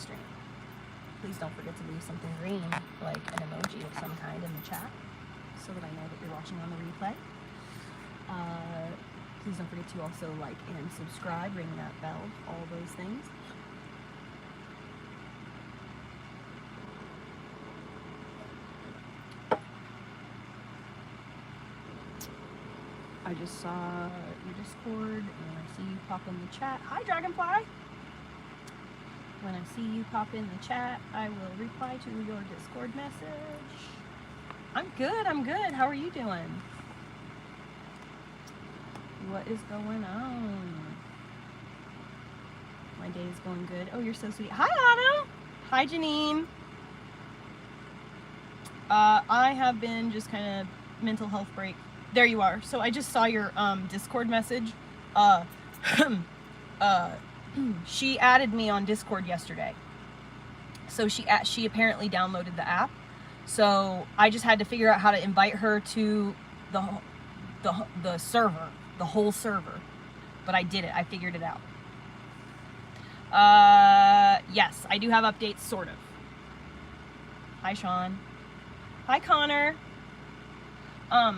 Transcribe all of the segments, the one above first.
stream. Please don't forget to leave something green, like an emoji of some kind in the chat, so that I know that you're watching on the replay. Please don't forget to also like and subscribe, ring that bell, all those things. I just saw your Discord, and I see you pop in the chat. Hi, Dragonfly! When I see you pop in the chat, I will reply to your Discord message. I'm good, I'm good. How are you doing? What is going on? My day is going good. Oh, you're so sweet. Hi, Otto! Hi, Janine. I have been just kind of mental health break. There you are. So I just saw your Discord message. She added me on Discord yesterday. So she apparently downloaded the app. So I just had to figure out how to invite her to the server, the whole server. But I did it. I figured it out. Yes, I do have updates, sort of. Hi, Sean. Hi, Connor.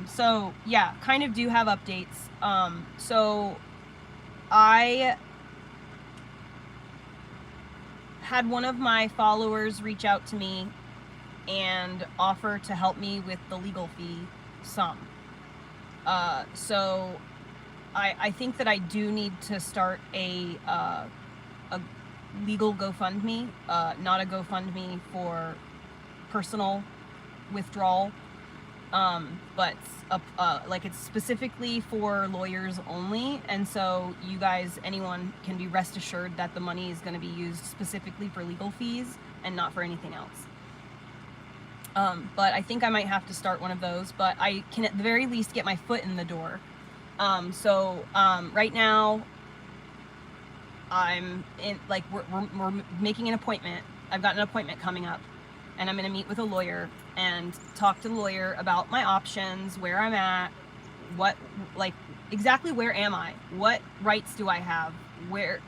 So yeah, kind of do have updates. So I had one of my followers reach out to me and offer to help me with the legal fee sum. So I think that I do need to start a legal GoFundMe, not a GoFundMe for personal withdrawal. But like it's specifically for lawyers only, and so you guys, anyone can be rest assured that the money is going to be used specifically for legal fees and not for anything else. But I think I might have to start one of those, but I can at the very least get my foot in the door. Right now I'm in, like, we're making an appointment. I've got an appointment coming up, and I'm going to meet with a lawyer and talk to the lawyer about my options, where I'm at, what, like, exactly where am I? What rights do I have? Where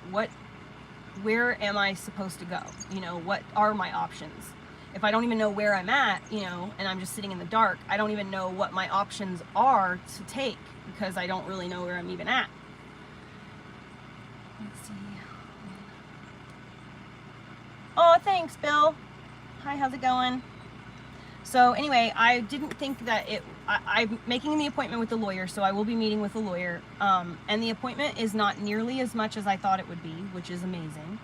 am I supposed to go? You know, what are my options? If I don't even know where I'm at, you know, and I'm just sitting in the dark, I don't even know what my options are to take, because I don't really know where I'm even at. Let's see. Oh, thanks, Bill. Hi, how's it going? So anyway, I didn't think that I'm making the appointment with the lawyer, so I will be meeting with the lawyer. And the appointment is not nearly as much as I thought it would be, which is amazing.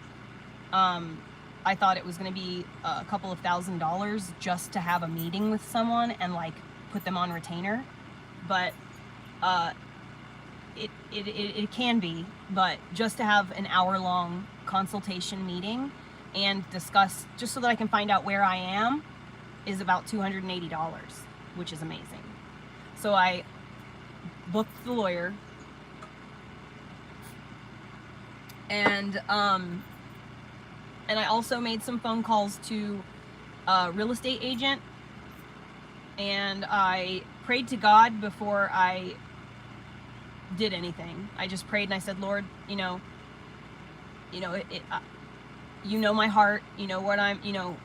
I thought it was going to be a couple of $1,000s just to have a meeting with someone and like put them on retainer. But it can be, but just to have an hour-long consultation meeting and discuss, just so that I can find out where I am, is about $280, which is amazing. So I booked the lawyer, and I also made some phone calls to a real estate agent, and I prayed to God before I did anything. I just prayed and I said, Lord, you know my heart, you know what I'm, you know,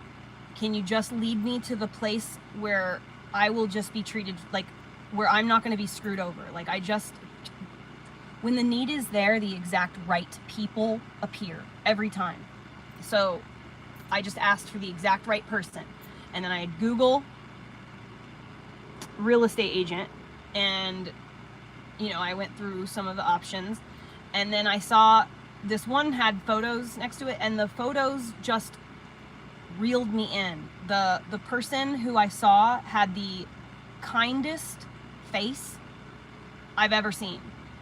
can you just lead me to the place where I will just be treated, like, where I'm not going to be screwed over. Like, when the need is there, the exact right people appear every time. So I just asked for the exact right person. And then I had Google real estate agent, and, you know, I went through some of the options, and then I saw this one had photos next to it, and the photos just reeled me in. The person who I saw had the kindest face I've ever seen.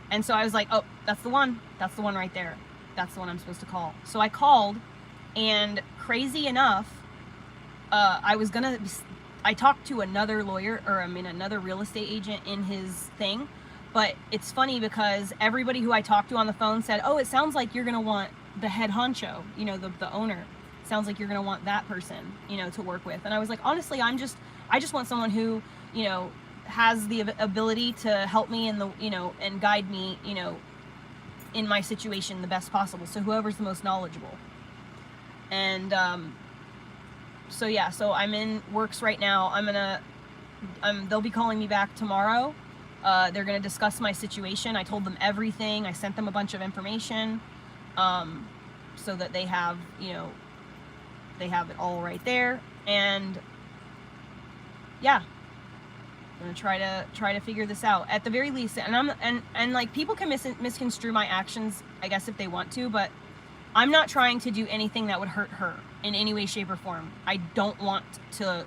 And so I was like, oh, that's the one right there. That's the one I'm supposed to call. So I called, and crazy enough, I talked to another lawyer, another real estate agent in his thing. But it's funny because everybody who I talked to on the phone said, oh, it sounds like you're going to want the head honcho, you know, the owner. Sounds like you're going to want that person, you know, to work with. And I was like, honestly, I just want someone who, you know, has the ability to help me in the, you know, and guide me, you know, in my situation the best possible. So whoever's the most knowledgeable. And so yeah, so I'm in works right now. They'll be calling me back tomorrow. They're gonna discuss my situation. I told them everything. I sent them a bunch of information, so that they have, they have it all right there. And yeah, I'm gonna try to figure this out at the very least. And like, people can misconstrue my actions, I guess, if they want to, but I'm not trying to do anything that would hurt her in any way, shape, or form. I don't want to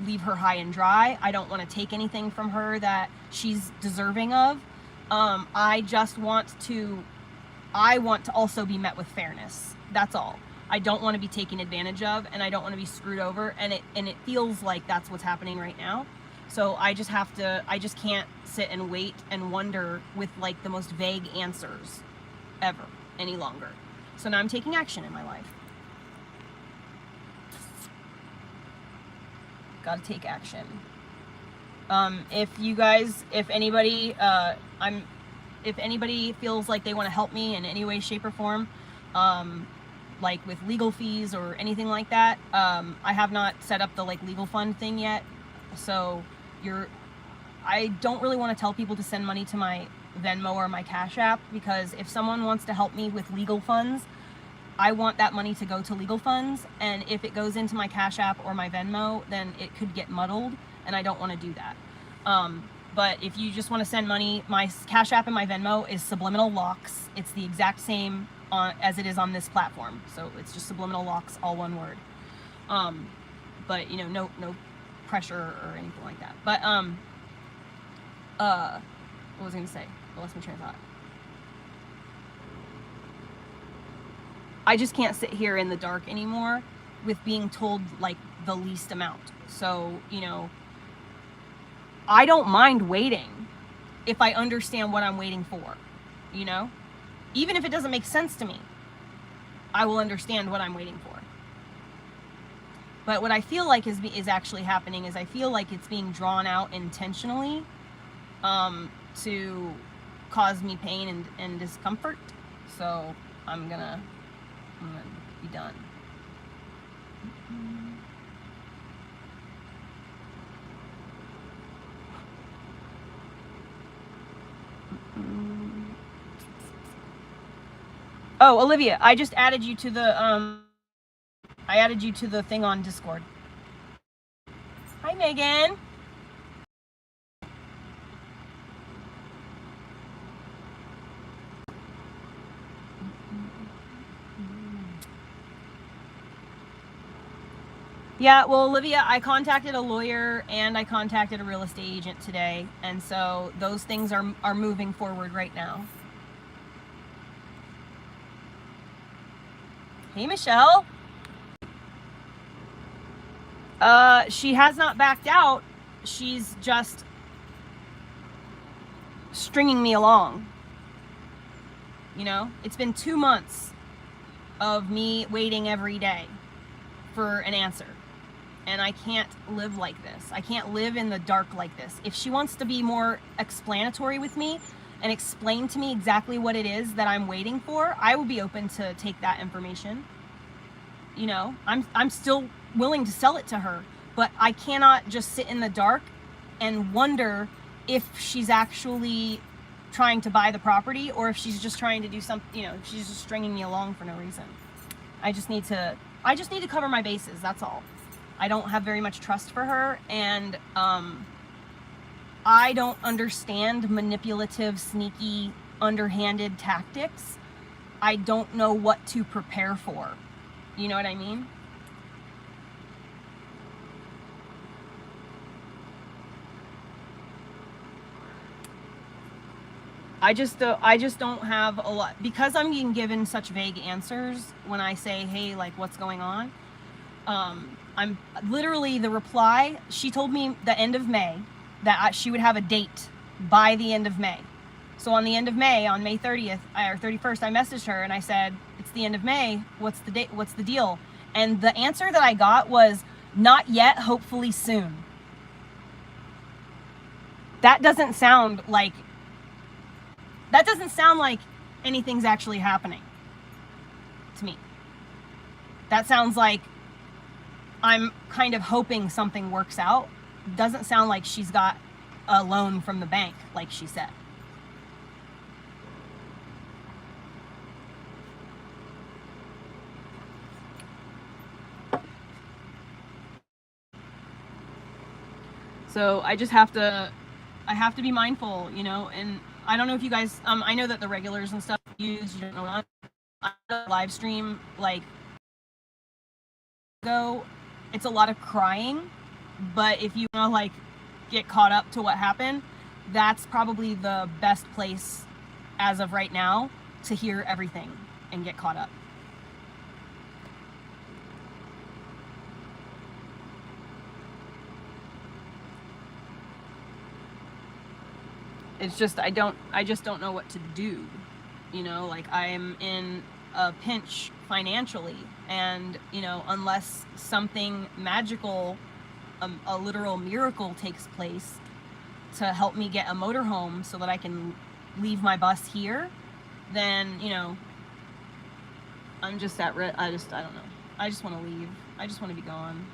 leave her high and dry. I don't want to take anything from her that she's deserving of. I want to also be met with fairness. That's all. I don't want to be taken advantage of, and I don't want to be screwed over, and it feels like that's what's happening right now. So I just can't sit and wait and wonder with like the most vague answers ever any longer. So now I'm taking action in my life. Gotta take action. If anybody feels like they want to help me in any way, shape, or form, like with legal fees or anything like that, I have not set up the like legal fund thing yet. So I don't really want to tell people to send money to my Venmo or my Cash App, because if someone wants to help me with legal funds, I want that money to go to legal funds, and if it goes into my Cash App or my Venmo, then it could get muddled, and I don't want to do that. But if you just want to send money, my Cash App and my Venmo is Subliminal Locks. It's the exact same as it is on this platform, so it's just Subliminal Locks, all one word. But no pressure or anything like that. But what was I gonna say? I lost my train of thought. I just can't sit here in the dark anymore with being told like the least amount. So, I don't mind waiting if I understand what I'm waiting for, even if it doesn't make sense to me, I will understand what I'm waiting for. But what I feel like is actually happening is I feel like it's being drawn out intentionally, to cause me pain and discomfort. So I'm gonna be done. Oh, Olivia, I just added you to the thing on Discord. Hi, Megan. Yeah, well, Olivia, I contacted a lawyer and I contacted a real estate agent today, and so those things are moving forward right now. Hey, Michelle. She has not backed out. She's just stringing me along. It's been 2 months of me waiting every day for an answer. And I can't live like this. I can't live in the dark like this. If she wants to be more explanatory with me and explain to me exactly what it is that I'm waiting for, I will be open to take that information. I'm still willing to sell it to her, but I cannot just sit in the dark and wonder if she's actually trying to buy the property or if she's just trying to do something, if she's just stringing me along for no reason. I just need to cover my bases, that's all. I don't have very much trust for her, and I don't understand manipulative, sneaky, underhanded tactics. I don't know what to prepare for. You know what I mean? I just don't have a lot, because I'm being given such vague answers when I say, hey, like, what's going on? I'm literally, the reply, she told me the end of May that she would have a date by the end of May. So on the end of May, on May 30th or 31st, I messaged her and I said, it's the end of May. What's the date? What's the deal? And the answer that I got was, not yet, hopefully soon. That doesn't sound like anything's actually happening to me. That sounds like I'm kind of hoping something works out. Doesn't sound like she's got a loan from the bank, like she said. So I just have to, I have to be mindful, you know, and I don't know if you guys, I know that the regulars and stuff use, you don't know what I live stream, like, it's a lot of crying, but if you want to, like, get caught up to what happened, that's probably the best place as of right now to hear everything and get caught up. It's just, I just don't know what to do, you know, like, I'm in a pinch financially, and, you know, unless something magical, a literal miracle takes place to help me get a motorhome so that I can leave my bus here, then, you know, I'm just at risk. I don't know. I just want to leave. I just want to be gone.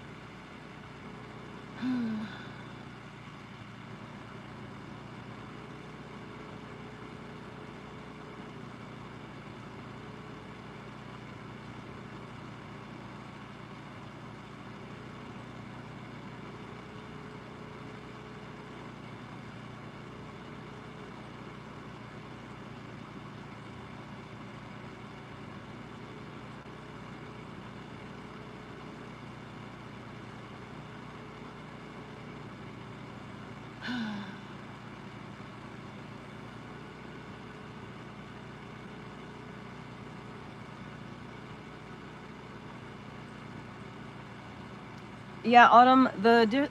Yeah, Autumn, the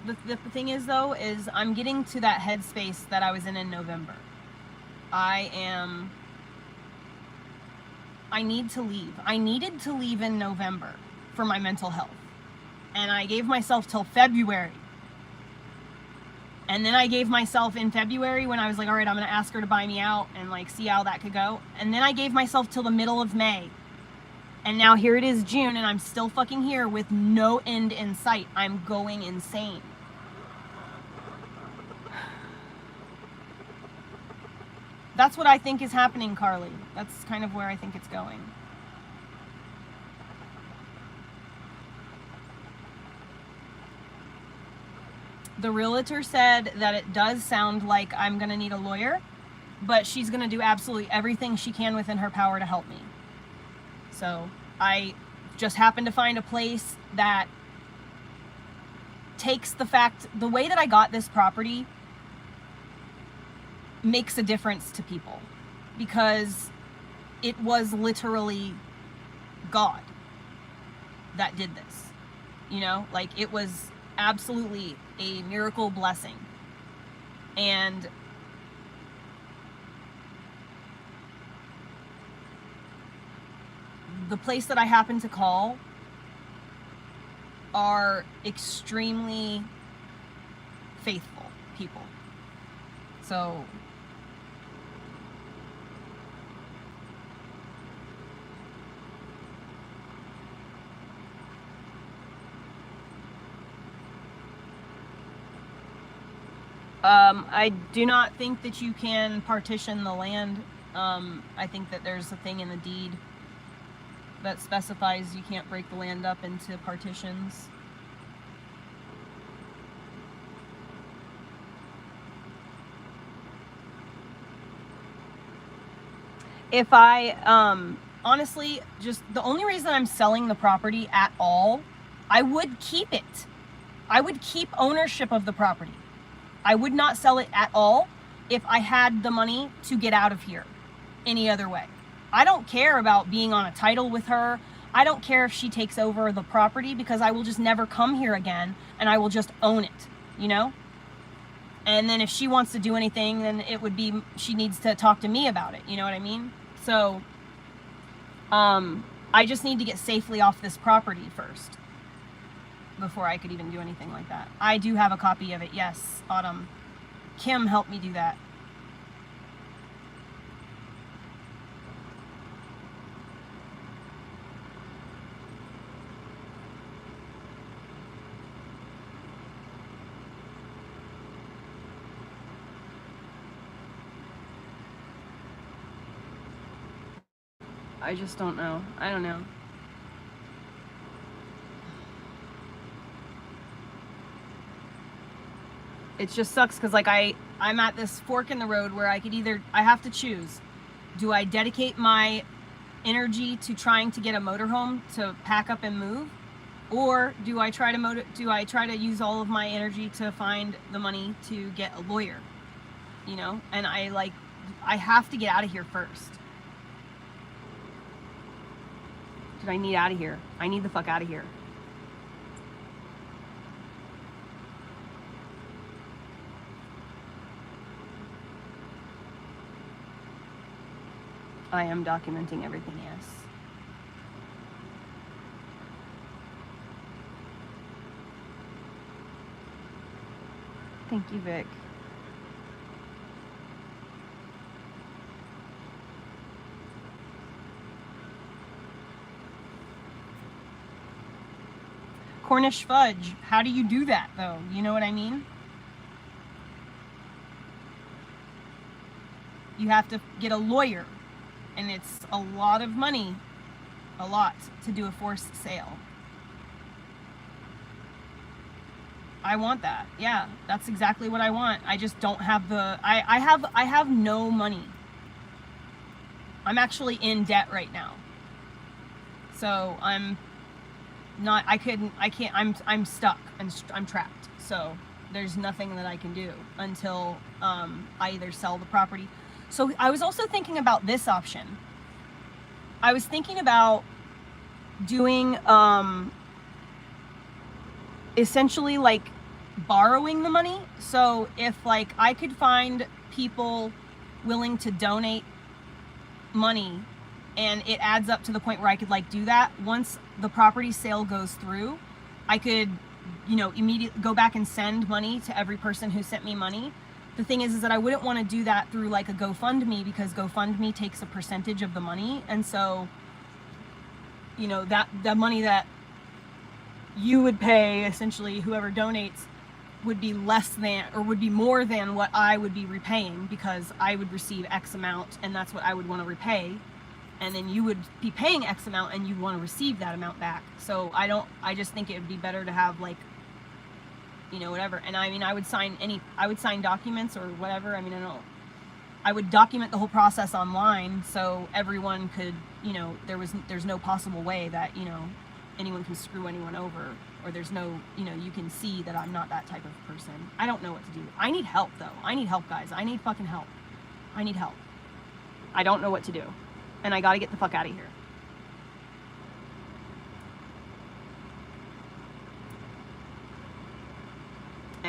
thing is, though, is I'm getting to that headspace that I was in November. I need to leave. I needed to leave in November for my mental health. And I gave myself till February. And then I gave myself in February, when I was like, all right, I'm going to ask her to buy me out and, like, see how that could go. And then I gave myself till the middle of May. And now here it is June, and I'm still fucking here with no end in sight. I'm going insane. That's what I think is happening, Carly. That's kind of where I think it's going. The realtor said that it does sound like I'm going to need a lawyer, but she's going to do absolutely everything she can within her power to help me. So I just happened to find a place that takes the way that I got this property makes a difference to people, because it was literally God that did this, you know, like, it was absolutely a miracle blessing. And the place that I happen to call are extremely faithful people. So I do not think that you can partition the land. I think that there's a thing in the deed that specifies you can't break the land up into partitions. If I, honestly, just the only reason I'm selling the property at all, I would keep it. I would keep ownership of the property. I would not sell it at all if I had the money to get out of here any other way. I don't care about being on a title with her. I don't care if she takes over the property, because I will just never come here again, and I will just own it, you know? And then if she wants to do anything, then it would be, she needs to talk to me about it, you know what I mean? So, I just need to get safely off this property first before I could even do anything like that. I do have a copy of it, yes, Autumn. Kim helped me do that. I just don't know. I don't know. It just sucks because like I'm at this fork in the road where I have to choose. Do I dedicate my energy to trying to get a motorhome to pack up and move, or do I try to use all of my energy to find the money to get a lawyer? You know, and I have to get out of here first. Dude, I need out of here. I need the fuck out of here. I am documenting everything, yes. Thank you, Vic. Cornish fudge. How do you do that, though? You know what I mean? You have to get a lawyer, and it's a lot of money, a lot, to do a forced sale. I want that. Yeah, that's exactly what I want. I just don't have the, I have no money. I'm actually in debt right now. So I'm stuck and I'm trapped. So there's nothing that I can do until I either sell the property. So I was also thinking about this option. I was thinking about doing essentially like borrowing the money. So if like I could find people willing to donate money and it adds up to the point where I could like do that, once the property sale goes through, I could, you know, immediately go back and send money to every person who sent me money. The thing is that I wouldn't want to do that through like a GoFundMe, because GoFundMe takes a percentage of the money. And so, you know, that the money that you would pay, essentially whoever donates, would be less than, or would be more than what I would be repaying, because I would receive X amount and that's what I would want to repay. And then you would be paying X amount and you'd want to receive that amount back. So I just think it would be better to have like, you know, whatever. And I mean, I would sign documents or whatever. I mean, I would document the whole process online so everyone could, you know, there's no possible way that, you know, anyone can screw anyone over, or there's no, you know, you can see that I'm not that type of person. I don't know what to do. I need help though. I need help, guys. I need fucking help. I need help. I don't know what to do. And I gotta get the fuck out of here.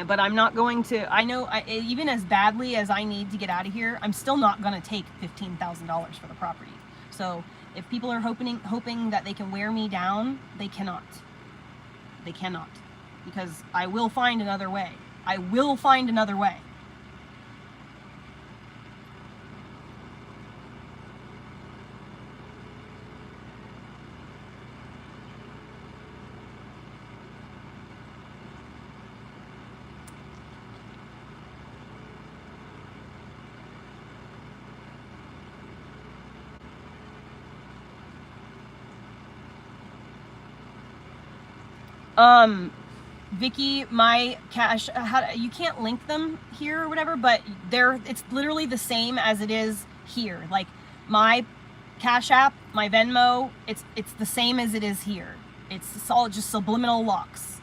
But I'm not going to, I know, even as badly as I need to get out of here, I'm still not going to take $15,000 for the property. So if people are hoping that they can wear me down, they cannot. They cannot. Because I will find another way. I will find another way. Vicky, my cash, you can't link them here or whatever, but it's literally the same as it is here. Like my Cash App, my Venmo, it's the same as it is here. It's all just Subliminal Locks.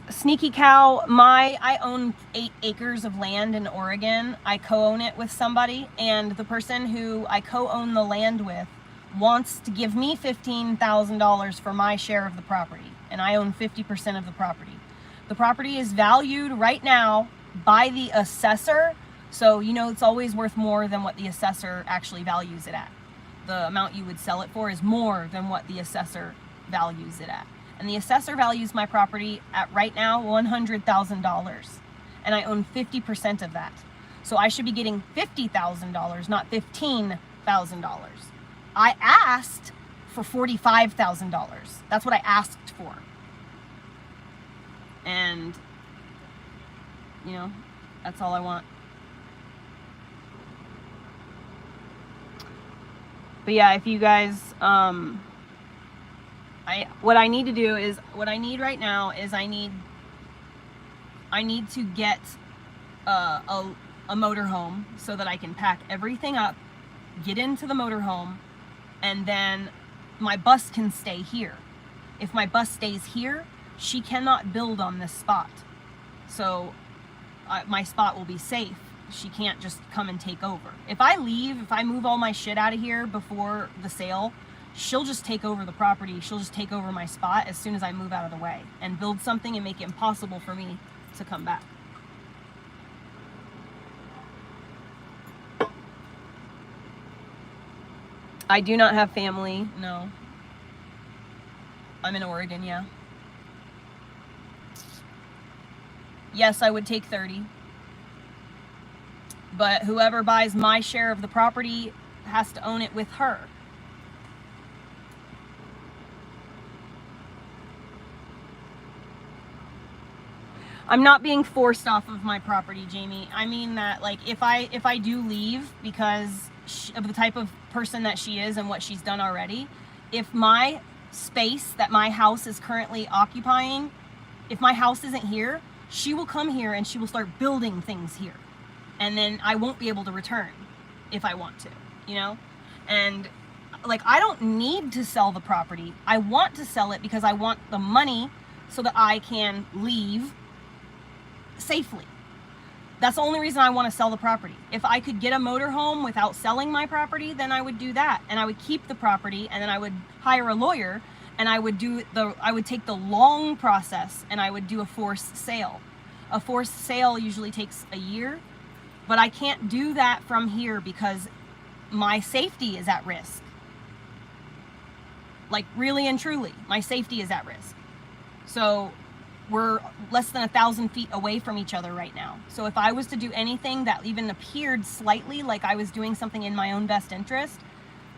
Sneaky Cow, I own 8 acres of land in Oregon. I co-own it with somebody, and the person who I co-own the land with wants to give me $15,000 for my share of the property, and I own 50% of the property. The property is valued right now by the assessor, so you know it's always worth more than what the assessor actually values it at. The amount you would sell it for is more than what the assessor values it at. And the assessor values my property at right now $100,000, and I own 50% of that. So I should be getting $50,000, not $15,000. I asked for $45,000. That's what I asked for. And, you know, that's all I want. But yeah, if you guys, what I need right now is I need to get a motorhome so that I can pack everything up, get into the motorhome, and then my bus can stay here. If my bus stays here, she cannot build on this spot. So my spot will be safe. She can't just come and take over. If I move all my shit out of here before the sale, she'll just take over the property. She'll just take over my spot as soon as I move out of the way and build something and make it impossible for me to come back. I do not have family, no. I'm in Oregon, yeah. Yes, I would take 30. But whoever buys my share of the property has to own it with her. I'm not being forced off of my property, Jamie. I mean that, like, if I do leave because of the type of person that she is and what she's done already, if my space that my house is currently occupying, if my house isn't here, she will come here and she will start building things here. And then I won't be able to return if I want to, you know? And like, I don't need to sell the property. I want to sell it because I want the money so that I can leave safely. That's the only reason I want to sell the property. If I could get a motorhome without selling my property, then I would do that. And I would keep the property, and then I would hire a lawyer, and I would take the long process, and I would do a forced sale. A forced sale usually takes a year. But I can't do that from here because my safety is at risk. Like, really and truly, my safety is at risk. So we're less than 1,000 feet away from each other right now. So if I was to do anything that even appeared slightly like I was doing something in my own best interest,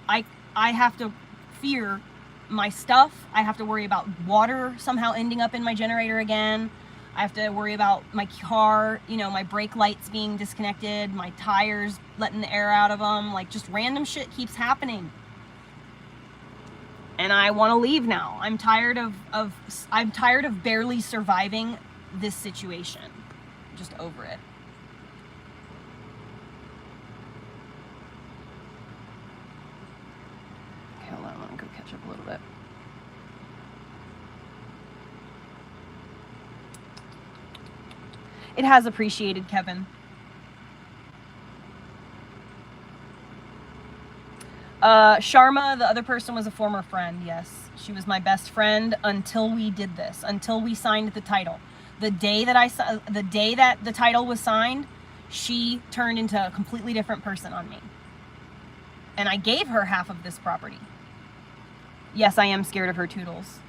I have to fear my stuff. I have to worry about water somehow ending up in my generator again. I have to worry about my car, you know, my brake lights being disconnected, my tires letting the air out of them, like just random shit keeps happening. And I want to leave now. I'm tired of barely surviving this situation. I'm just over it. Okay, hold on, I'm gonna go catch up a little bit. It has appreciated, Kevin. Sharma, the other person, was a former friend, yes. She was my best friend until we did this, until we signed the title. The day that the title was signed, she turned into a completely different person on me. And I gave her half of this property. Yes, I am scared of her toodles.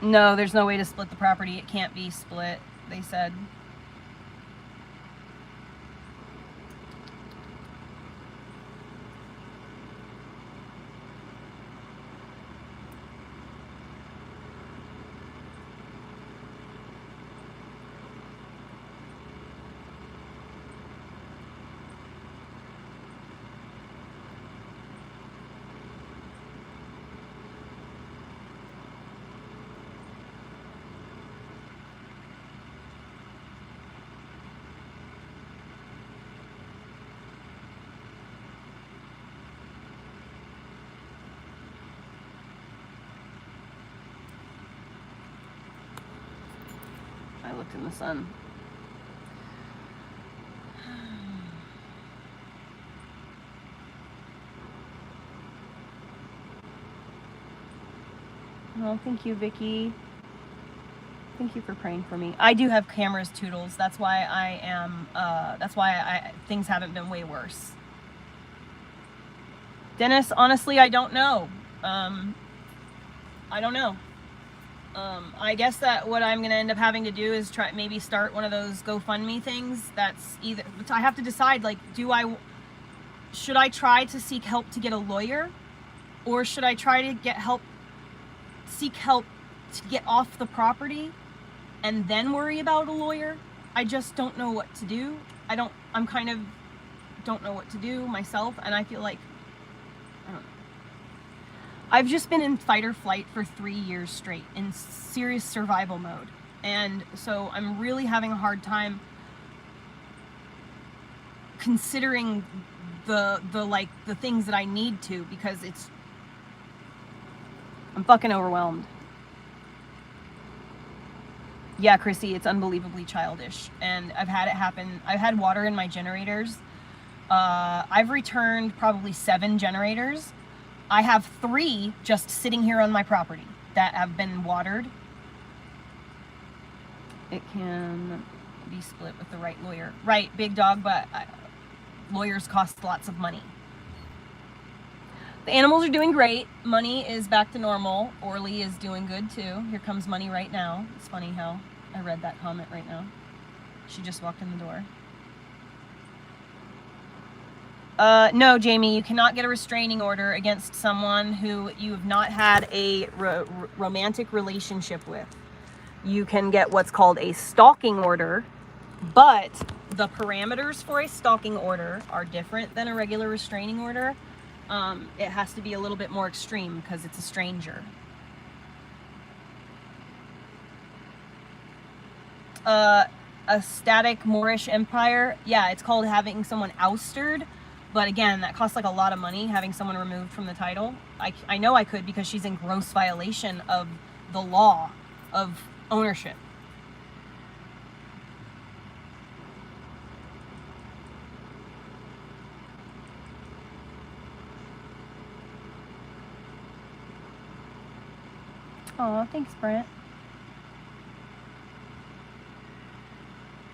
No, there's no way to split the property. It can't be split, they said. I looked in the sun. Oh, thank you, Vicky. Thank you for praying for me. I do have cameras, Toodles. That's why I am, things haven't been way worse. Dennis, honestly, I don't know. I don't know. I guess that what I'm going to end up having to do is maybe start one of those GoFundMe things. That's either, I have to decide, like, should I try to seek help to get a lawyer? Or should I try to get help, seek help to get off the property and then worry about a lawyer? I just don't know what to do. I'm kind of don't know what to do myself, and I feel like, I don't know. I've just been in fight or flight for 3 years straight in serious survival mode. And so I'm really having a hard time considering the things that I need to, because I'm fucking overwhelmed. Yeah, Chrissy, it's unbelievably childish, and I've had it happen. I've had water in my generators. I've returned probably 7 generators. I have 3 just sitting here on my property that have been watered. It can be split with the right lawyer. Right, big dog, but lawyers cost lots of money. The animals are doing great. Money is back to normal. Orly is doing good too. Here comes Money right now. It's funny how I read that comment right now. She just walked in the door. No, Jamie, you cannot get a restraining order against someone who you have not had a romantic relationship with. You can get what's called a stalking order, but the parameters for a stalking order are different than a regular restraining order. It has to be a little bit more extreme because it's a stranger. A static Moorish empire. Yeah, it's called having someone ousted. But again, that costs like a lot of money, having someone removed from the title. I know I could, because she's in gross violation of the law of ownership. Oh, thanks, Brent.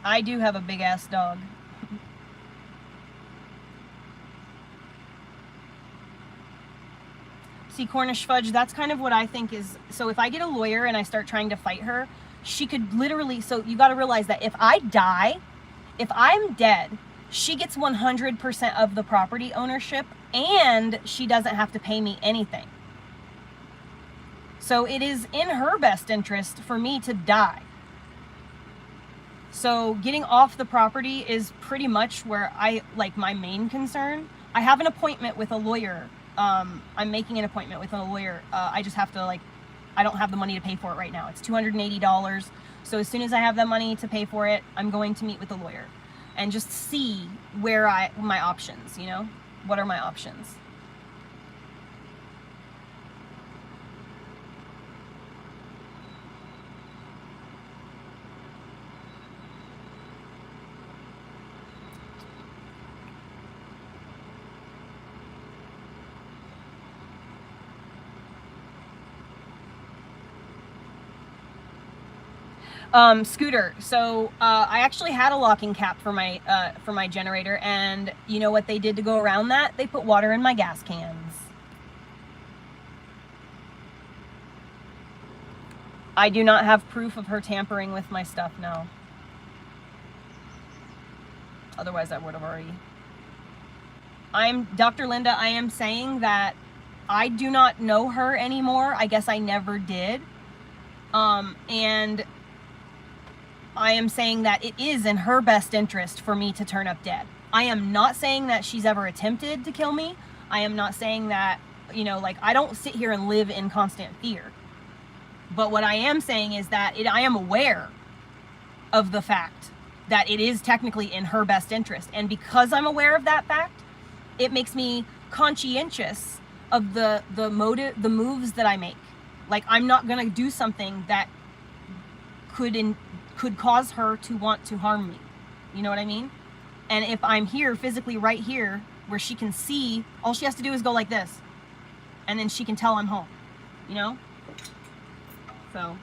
I do have a big ass dog. See, Cornish Fudge, that's kind of what I think is, so if I get a lawyer and I start trying to fight her, she could literally, so you got to realize that if I die, if I'm dead, she gets 100% of the property ownership, and she doesn't have to pay me anything. So it is in her best interest for me to die. So getting off the property is pretty much where my main concern. I have an appointment with a lawyer. I'm making an appointment with a lawyer. I just have to I don't have the money to pay for it right now. It's $280. So as soon as I have the money to pay for it, I'm going to meet with a lawyer and just see where my options, what are my options? Scooter. So I actually had a locking cap for my generator, and you know what they did to go around that? They put water in my gas cans. I do not have proof of her tampering with my stuff, no. Otherwise I would have already. Dr. Linda, I am saying that I do not know her anymore. I guess I never did. And I am saying that it is in her best interest for me to turn up dead. I am not saying that she's ever attempted to kill me. I am not saying that, I don't sit here and live in constant fear. But what I am saying is that I am aware of the fact that it is technically in her best interest. And because I'm aware of that fact, it makes me conscientious of the moves that I make. I'm not going to do something that could cause her to want to harm me. You know what I mean? And if I'm here, physically right here, where she can see, all she has to do is go like this. And then she can tell I'm home. So.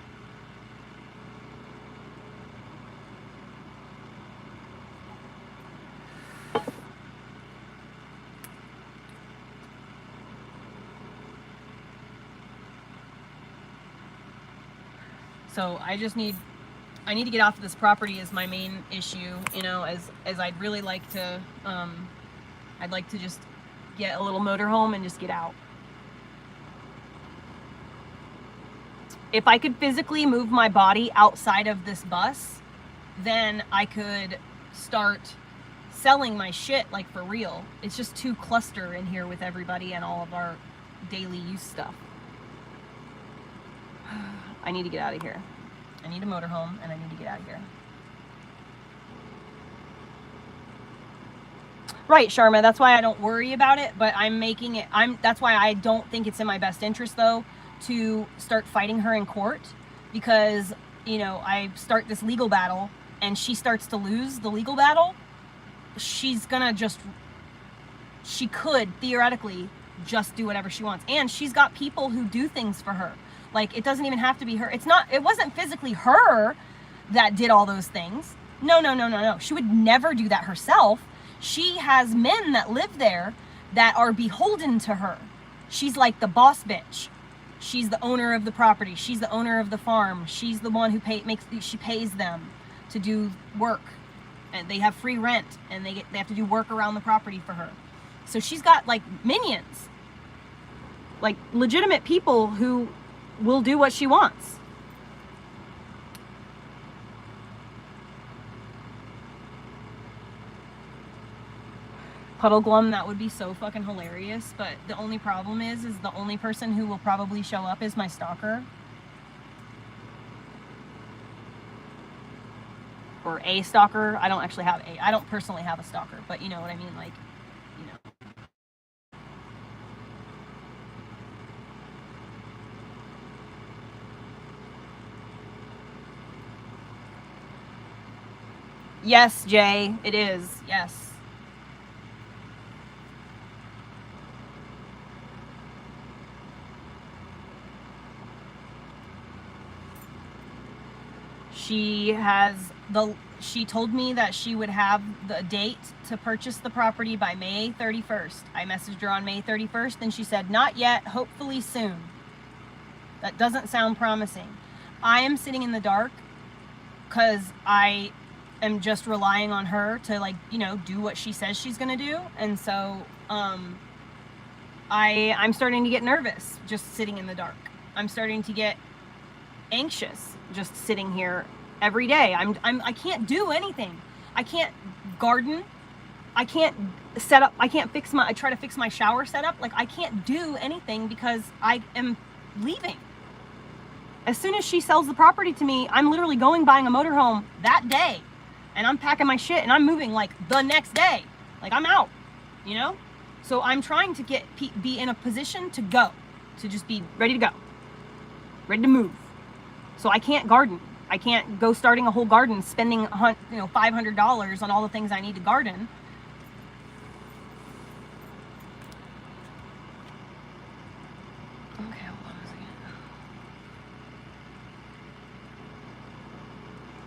So I need to get off of this property is my main issue, as I'd really like to, I'd like to just get a little motorhome and just get out. If I could physically move my body outside of this bus, then I could start selling my shit, like, for real. It's just too cluster in here with everybody and all of our daily use stuff. I need to get out of here. I need a motorhome and I need to get out of here. Right, Sharma, that's why I don't worry about it, but I'm making it, that's why I don't think it's in my best interest, though, to start fighting her in court, because, you know, I start this legal battle and she starts to lose the legal battle, she's gonna just, she could theoretically just do whatever she wants. And she's got people who do things for her. Like, it doesn't even have to be her. It wasn't physically her that did all those things. No. She would never do that herself. She has men that live there that are beholden to her. She's like the boss bitch. She's the owner of the property. She's the owner of the farm. She's the one who she pays them to do work. And they have free rent, and they have to do work around the property for her. So she's got, like, minions. Like, legitimate people who will do what she wants. Puddle Glum, that would be so fucking hilarious, but the only problem is the only person who will probably show up is my stalker. Or a stalker. I don't personally have a stalker, but you know what I mean, like, you know. Yes, Jay, it is, yes. She told me that she would have the date to purchase the property by May 31st. I messaged her on May 31st and she said, not yet, hopefully soon. That doesn't sound promising. I am sitting in the dark because I am just relying on her to, like, you know, do what she says she's gonna do. And so I'm starting to get nervous just sitting in the dark. I'm starting to get anxious just sitting here every day. I can't do anything. I can't garden. I can't set up. I try to fix my shower setup. Like, I can't do anything because I am leaving. As soon as she sells the property to me, I'm literally buying a motorhome that day, and I'm packing my shit and I'm moving, like, the next day. Like, I'm out, you know? So I'm trying to be in a position to go, to just be ready to go, ready to move. So I can't garden. I can't go starting a whole garden, spending $500 on all the things I need to garden. Okay, hold on a second.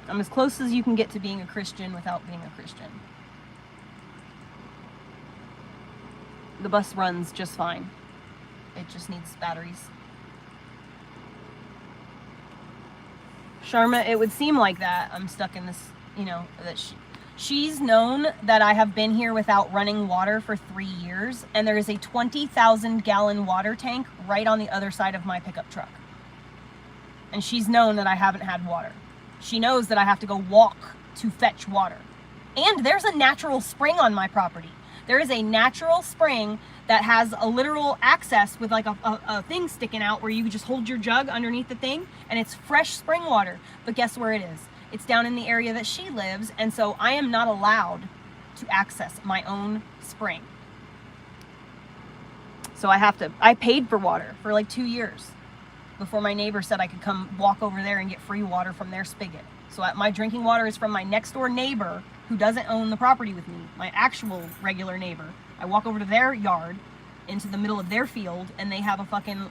I'm as close as you can get to being a Christian without being a Christian. The bus runs just fine. It just needs batteries. Sharma, it would seem like that. I'm stuck in this, you know, that she's known that I have been here without running water for 3 years, and there is a 20,000 gallon water tank right on the other side of my pickup truck. And she's known that I haven't had water. She knows that I have to go walk to fetch water. And there's a natural spring on my property. There is a natural spring that has a literal access with, like, a thing sticking out where you just hold your jug underneath the thing, and it's fresh spring water. But guess where it is? It's down in the area that she lives, and so I am not allowed to access my own spring. So I paid for water for like 2 years before my neighbor said I could come walk over there and get free water from their spigot. So my drinking water is from my next door neighbor who doesn't own the property with me, my actual regular neighbor. I walk over to their yard into the middle of their field, and they have a fucking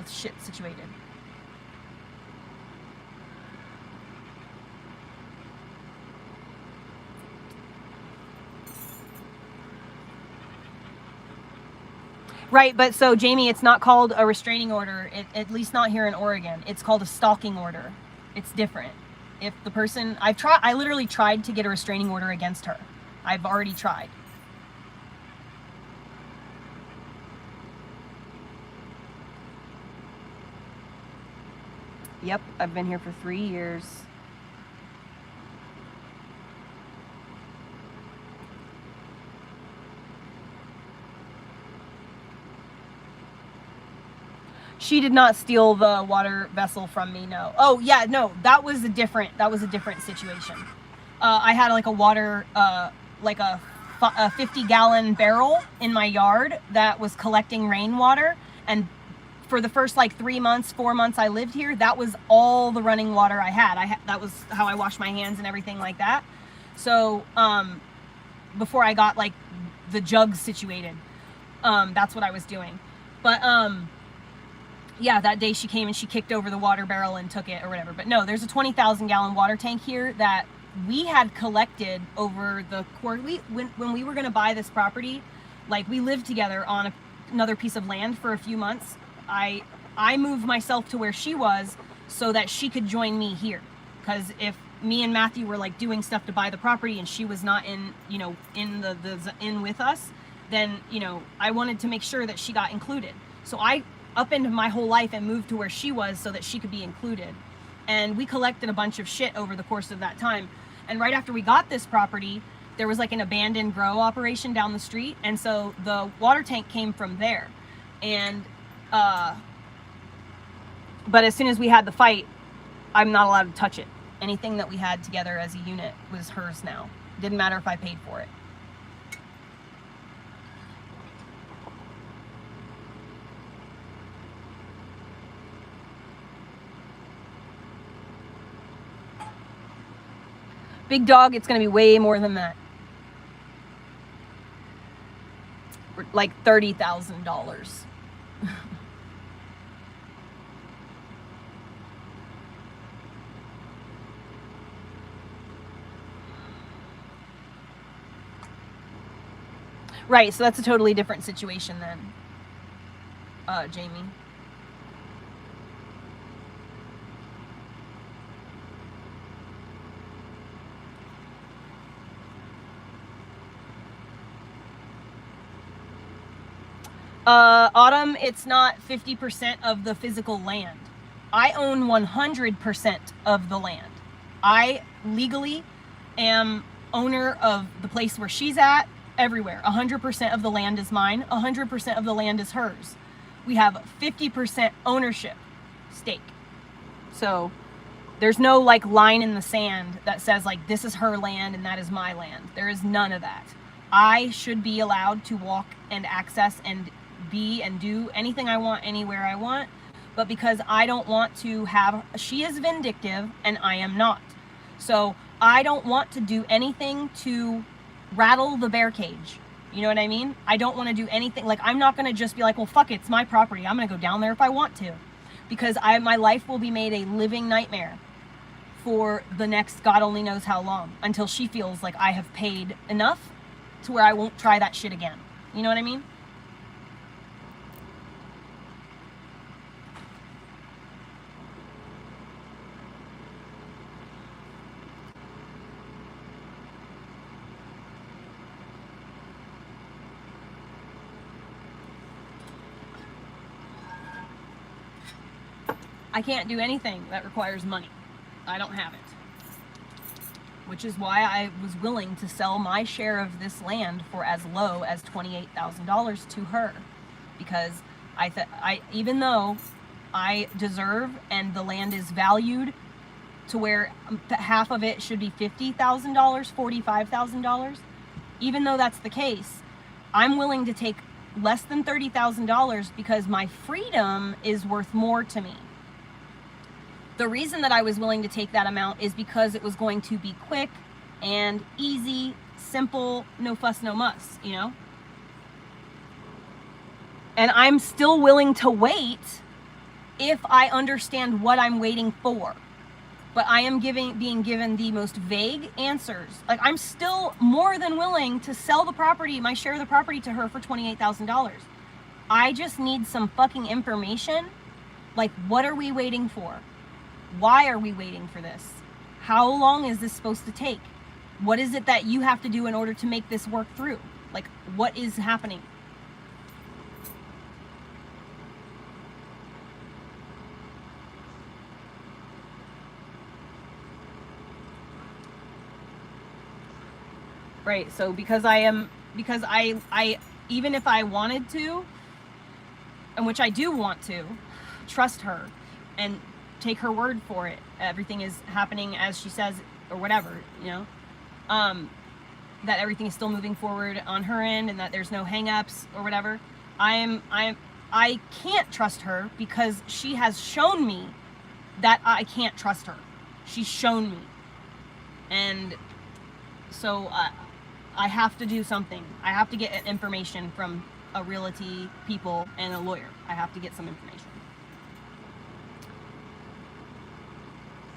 shit situated. Right, but so Jamie, it's not called a restraining order, at least not here in Oregon. It's called a stalking order. It's different. If the person, I literally tried to get a restraining order against her. I've already tried. Yep, I've been here for 3 years. She did not steal the water vessel from me, no. Oh yeah, no, that was a different situation. I had like a water, like a 50-gallon barrel in my yard that was collecting rainwater, and for the first like 3 months, 4 months I lived here, that was all the running water I had. That was how I washed my hands and everything like that. So before I got like the jugs situated, that's what I was doing. But yeah, that day she came and she kicked over the water barrel and took it or whatever. But no, there's a 20,000 gallon water tank here that we had collected over the course. When we were going to buy this property, like we lived together on another piece of land for a few months. I moved myself to where she was so that she could join me here. Because if me and Matthew were like doing stuff to buy the property and she was not in, you know, in the in with us, then, you know, I wanted to make sure that she got included. So I upended my whole life and moved to where she was so that she could be included. And we collected a bunch of shit over the course of that time. And right after we got this property, there was like an abandoned grow operation down the street. And so the water tank came from there. And, but as soon as we had the fight, I'm not allowed to touch it. Anything that we had together as a unit was hers now. Didn't matter if I paid for it. Big dog, it's going to be way more than that. Like $30,000. Right, so that's a totally different situation then, Jamie. Autumn, it's not 50% of the physical land. I own 100% of the land. I legally am owner of the place where she's at, everywhere. 100% of the land is mine. 100% of the land is hers. We have 50% ownership stake. So there's no like line in the sand that says like this is her land and that is my land. There is none of that. I should be allowed to walk and access and be and do anything I want anywhere I want, but because I don't want to have, she is vindictive and I am not. So I don't want to do anything to rattle the bear cage. You know what I mean? I don't want to do anything. Like, I'm not going to just be like, well, fuck it, it's my property. I'm going to go down there if I want to. Because my life will be made a living nightmare for the next God only knows how long, until she feels like I have paid enough to where I won't try that shit again. You know what I mean? I can't do anything that requires money. I don't have it. Which is why I was willing to sell my share of this land for as low as $28,000 to her. Because even though I deserve and the land is valued to where half of it should be $50,000, $45,000, even though that's the case, I'm willing to take less than $30,000 because my freedom is worth more to me. The reason that I was willing to take that amount is because it was going to be quick and easy, simple, no fuss, no muss, you know? And I'm still willing to wait if I understand what I'm waiting for. But I am being given the most vague answers. Like, I'm still more than willing to sell the property, my share of the property, to her for $28,000. I just need some fucking information. Like, what are we waiting for? Why are we waiting for this? How long is this supposed to take? What is it that you have to do in order to make this work through? Like, what is happening? right? So because I even if I wanted to, and which I do want to, trust her and take her word for it, everything is happening as she says, or whatever, you know, that everything is still moving forward on her end and that there's no hang-ups or whatever. I can't trust her because she has shown me that I can't trust her. She's shown me. And so I have to do something. I have to get information from a realty people and a lawyer. I have to get some information.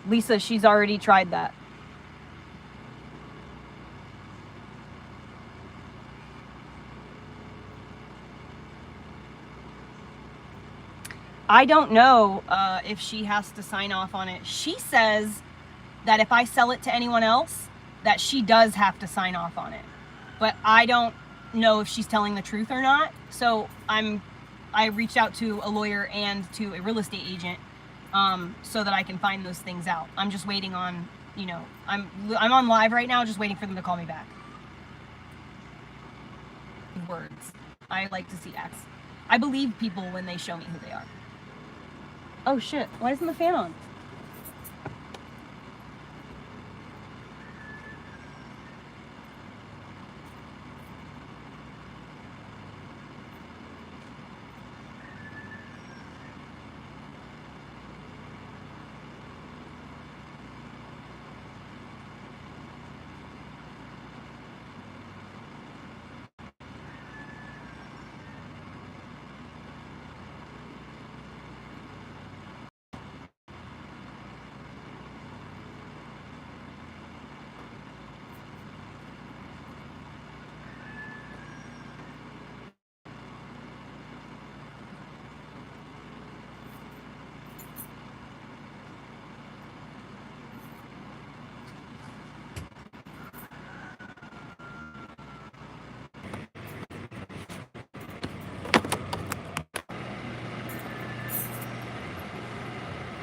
Lisa, she's already tried that. I don't know if she has to sign off on it. She says that if I sell it to anyone else, that she does have to sign off on it. But I don't know if she's telling the truth or not. So I reached out to a lawyer and to a real estate agent so that I can find those things out. I'm just waiting on, you know, I'm on live right now, just waiting for them to call me back. Words. I like to see acts. I believe people when they show me who they are. Oh shit, why isn't the fan on?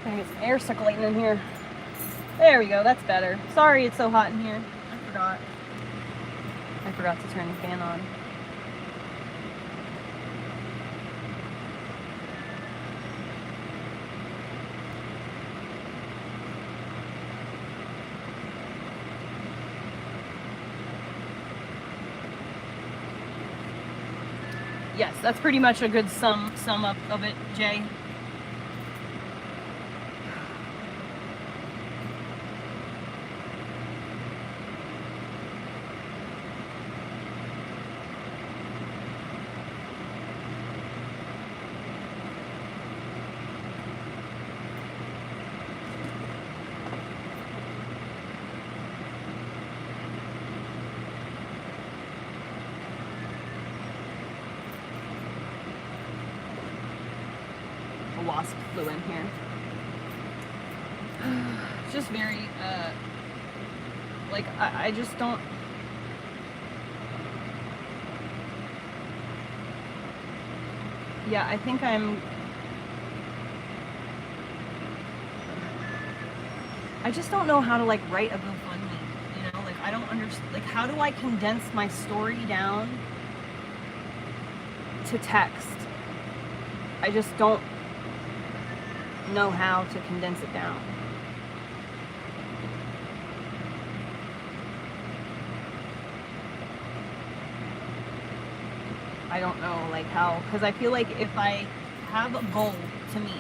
I get some air circulating in here. There we go, that's better. Sorry it's so hot in here. I forgot to turn the fan on. Yes, that's pretty much a good sum up of it, Jay. Wasp flew in here. It's just very, like, I just don't. Yeah, I think I just don't know how to, like, write a GoFundMe, you know? Like, I don't understand, like, how do I condense my story down to text? I just don't know how to condense it down. I don't know, like, how, because I feel like if I have a goal to meet,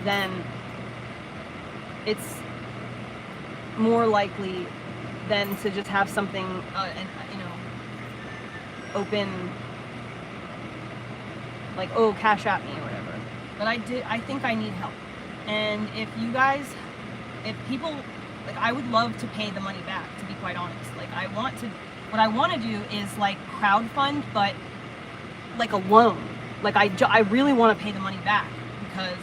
then it's more likely than to just have something, and, you know, open, like, oh, cash at me or whatever. But I think I need help. And if you guys, if people, like, I would love to pay the money back, to be quite honest. Like, what I want to do is, like, crowdfund, but like a loan. Like, I really want to pay the money back because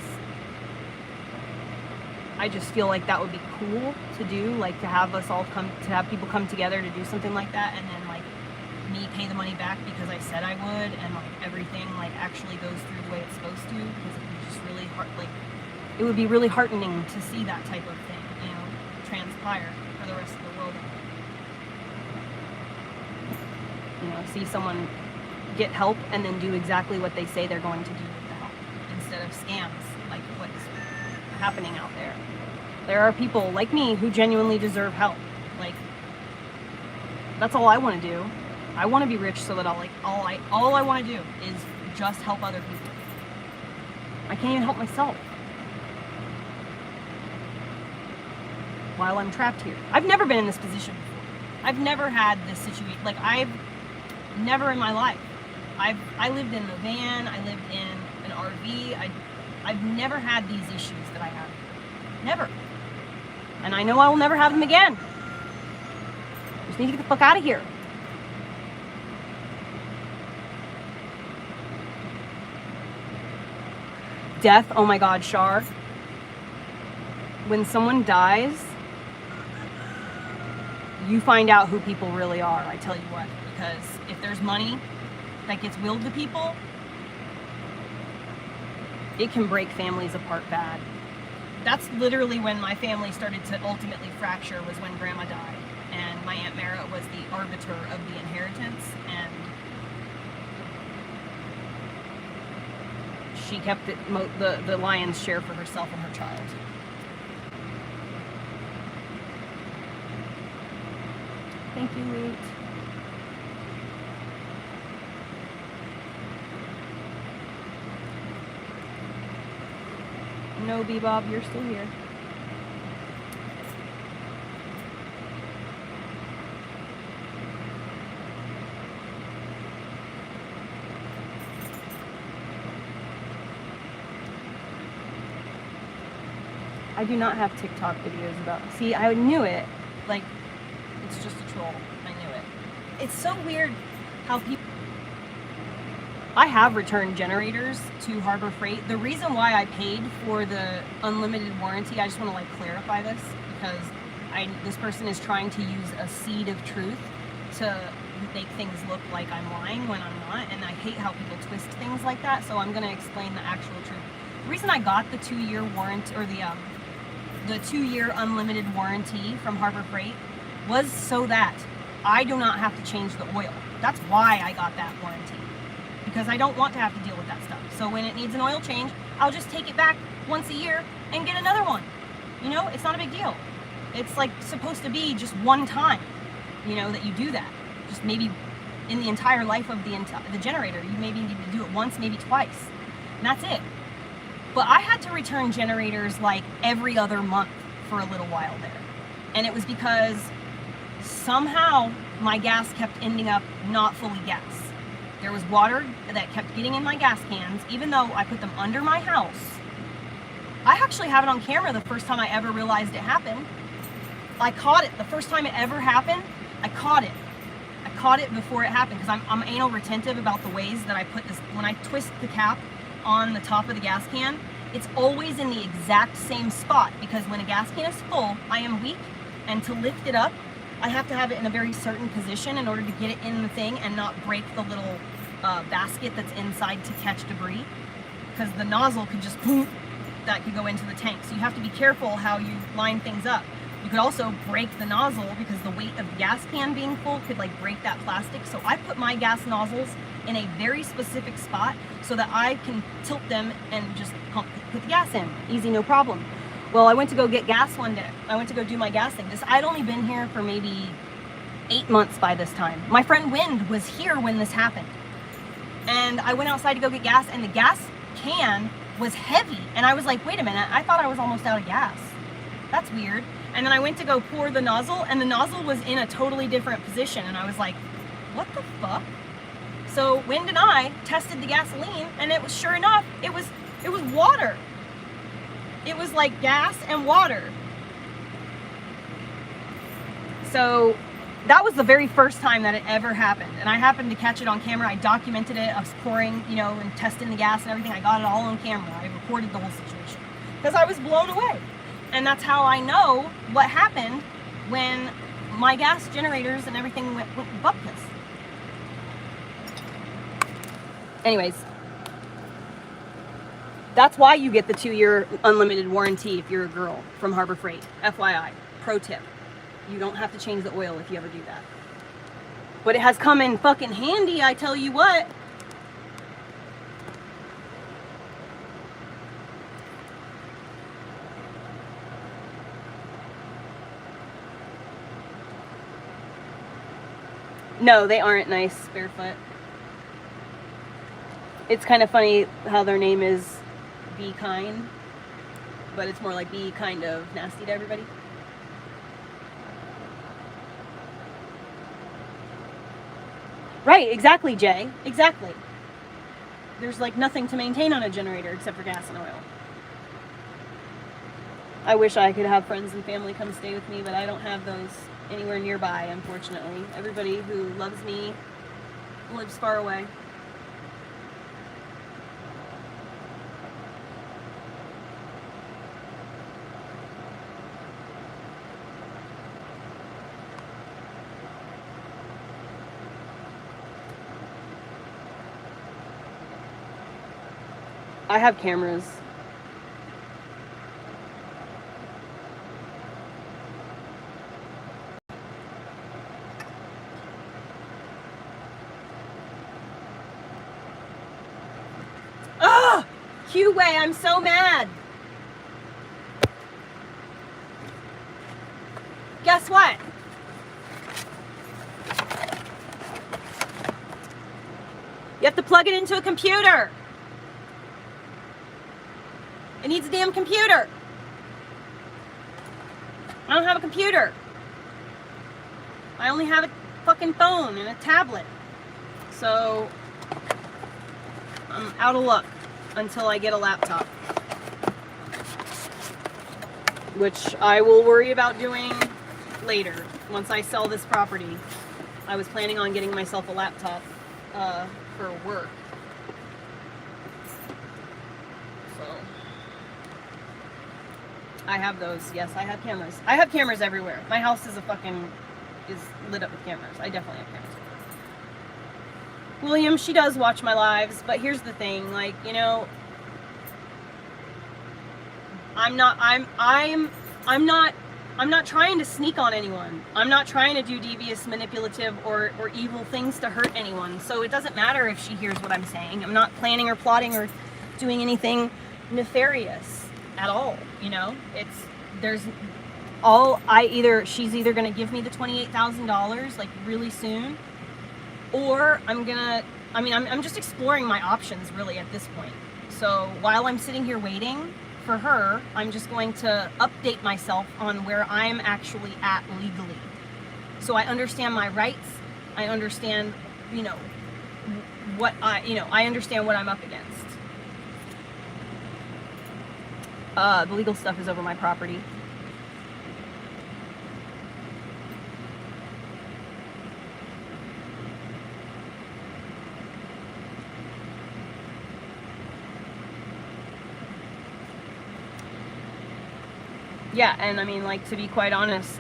I just feel like that would be cool to do, like, to have us all to have people come together to do something like that, and then, like, me pay the money back because I said I would, and, like, everything, like, actually goes through the way it's supposed to, because it would just really like, it would be really heartening to see that type of thing, you know, transpire for the rest of the world. You know, see someone get help and then do exactly what they say they're going to do with the help, instead of scams like what's happening out there. There are people like me who genuinely deserve help. Like, that's all I want to do. I want to be rich so that all I want to do is just help other people. I can't even help myself while I'm trapped here. I've never been in this position before. I've never had this situation. Like, I've never in my life. I lived in a van. I lived in an RV. I've never had these issues that I have. Never. And I know I will never have them again. Just need to get the fuck out of here. Death, oh my God, Shar. When someone dies, you find out who people really are, I tell you what. Because if there's money that gets willed to people, it can break families apart bad. That's literally when my family started to ultimately fracture, was when Grandma died. And my Aunt Mara was the arbiter of the inheritance, and she kept the lion's share for herself and her child. Thank you, Wait. No, Bebop, you're still here. I do not have TikTok videos about... See, I knew it. Like, it's just a troll. I knew it. It's so weird how people... I have returned generators to Harbor Freight. The reason why I paid for the unlimited warranty, I just want to like clarify this, because this person is trying to use a seed of truth to make things look like I'm lying when I'm not, and I hate how people twist things like that, so I'm going to explain the actual truth. The reason I got the 2-year warranty, or the 2-year unlimited warranty from Harbor Freight, was so that I do not have to change the oil. That's why I got that warranty. Because I don't want to have to deal with that stuff. So when it needs an oil change, I'll just take it back once a year and get another one. You know, it's not a big deal. It's like supposed to be just one time, you know, that you do that. Just maybe in the entire life of the generator, you maybe need to do it once, maybe twice. And that's it. But I had to return generators like every other month for a little while there. And it was because somehow my gas kept ending up not fully gassed. There was water that kept getting in my gas cans, even though I put them under my house. I actually have it on camera the first time I ever realized it happened. I caught it. The first time it ever happened, I caught it. I caught it before it happened, because I'm anal retentive about the ways that I put this. When I twist the cap on the top of the gas can, it's always in the exact same spot, because when a gas can is full, I am weak, and to lift it up, I have to have it in a very certain position in order to get it in the thing and not break the little basket that's inside to catch debris, because the nozzle could just boom, that could go into the tank. So you have to be careful how you line things up. You could also break the nozzle, because the weight of the gas can being full could like break that plastic. So I put my gas nozzles in a very specific spot so that I can tilt them and just put the gas in. Easy, no problem. Well, I went to go get gas one day. I went to go do my gas thing. I'd only been here for maybe 8 months by this time. My friend Wind was here when this happened. And I went outside to go get gas, and the gas can was heavy. And I was like, wait a minute, I thought I was almost out of gas. That's weird. And then I went to go pour the nozzle, and the nozzle was in a totally different position. And I was like, what the fuck? So Wind and I tested the gasoline, and it was, sure enough, it was water. It was like gas and water. So that was the very first time that it ever happened. And I happened to catch it on camera. I documented it. I was pouring, you know, and testing the gas and everything. I got it all on camera. I recorded the whole situation because I was blown away. And that's how I know what happened when my gas generators and everything went bupkis. Anyways, that's why you get the 2-year unlimited warranty if you're a girl from Harbor Freight. FYI, pro tip. You don't have to change the oil if you ever do that. But it has come in fucking handy, I tell you what. No, they aren't nice, Barefoot. It's kind of funny how their name is Be Kind, but it's more like be kind of nasty to everybody. Right, exactly, Jay. Exactly. There's like nothing to maintain on a generator except for gas and oil. I wish I could have friends and family come stay with me, but I don't have those anywhere nearby, unfortunately. Everybody who loves me lives far away. I have cameras. Ah! Q-Way, I'm so mad. Guess what? You have to plug it into a computer. It needs a damn computer. I don't have a computer. I only have a fucking phone and a tablet. So I'm out of luck until I get a laptop. Which I will worry about doing later once I sell this property. I was planning on getting myself a laptop for work. I have those. Yes, I have cameras. I have cameras everywhere. My house is lit up with cameras. I definitely have cameras. William, she does watch my lives, but here's the thing, like, you know, I'm not trying to sneak on anyone. I'm not trying to do devious, manipulative, or evil things to hurt anyone. So it doesn't matter if she hears what I'm saying. I'm not planning or plotting or doing anything nefarious at all, you know. She's either gonna give me the $28,000 like really soon, or I'm just exploring my options really at this point. So while I'm sitting here waiting for her, I'm just going to update myself on where I'm actually at legally, so I understand my rights. I understand, you know, I understand what I'm up against. The legal stuff is over my property. Yeah, and I mean, like, to be quite honest,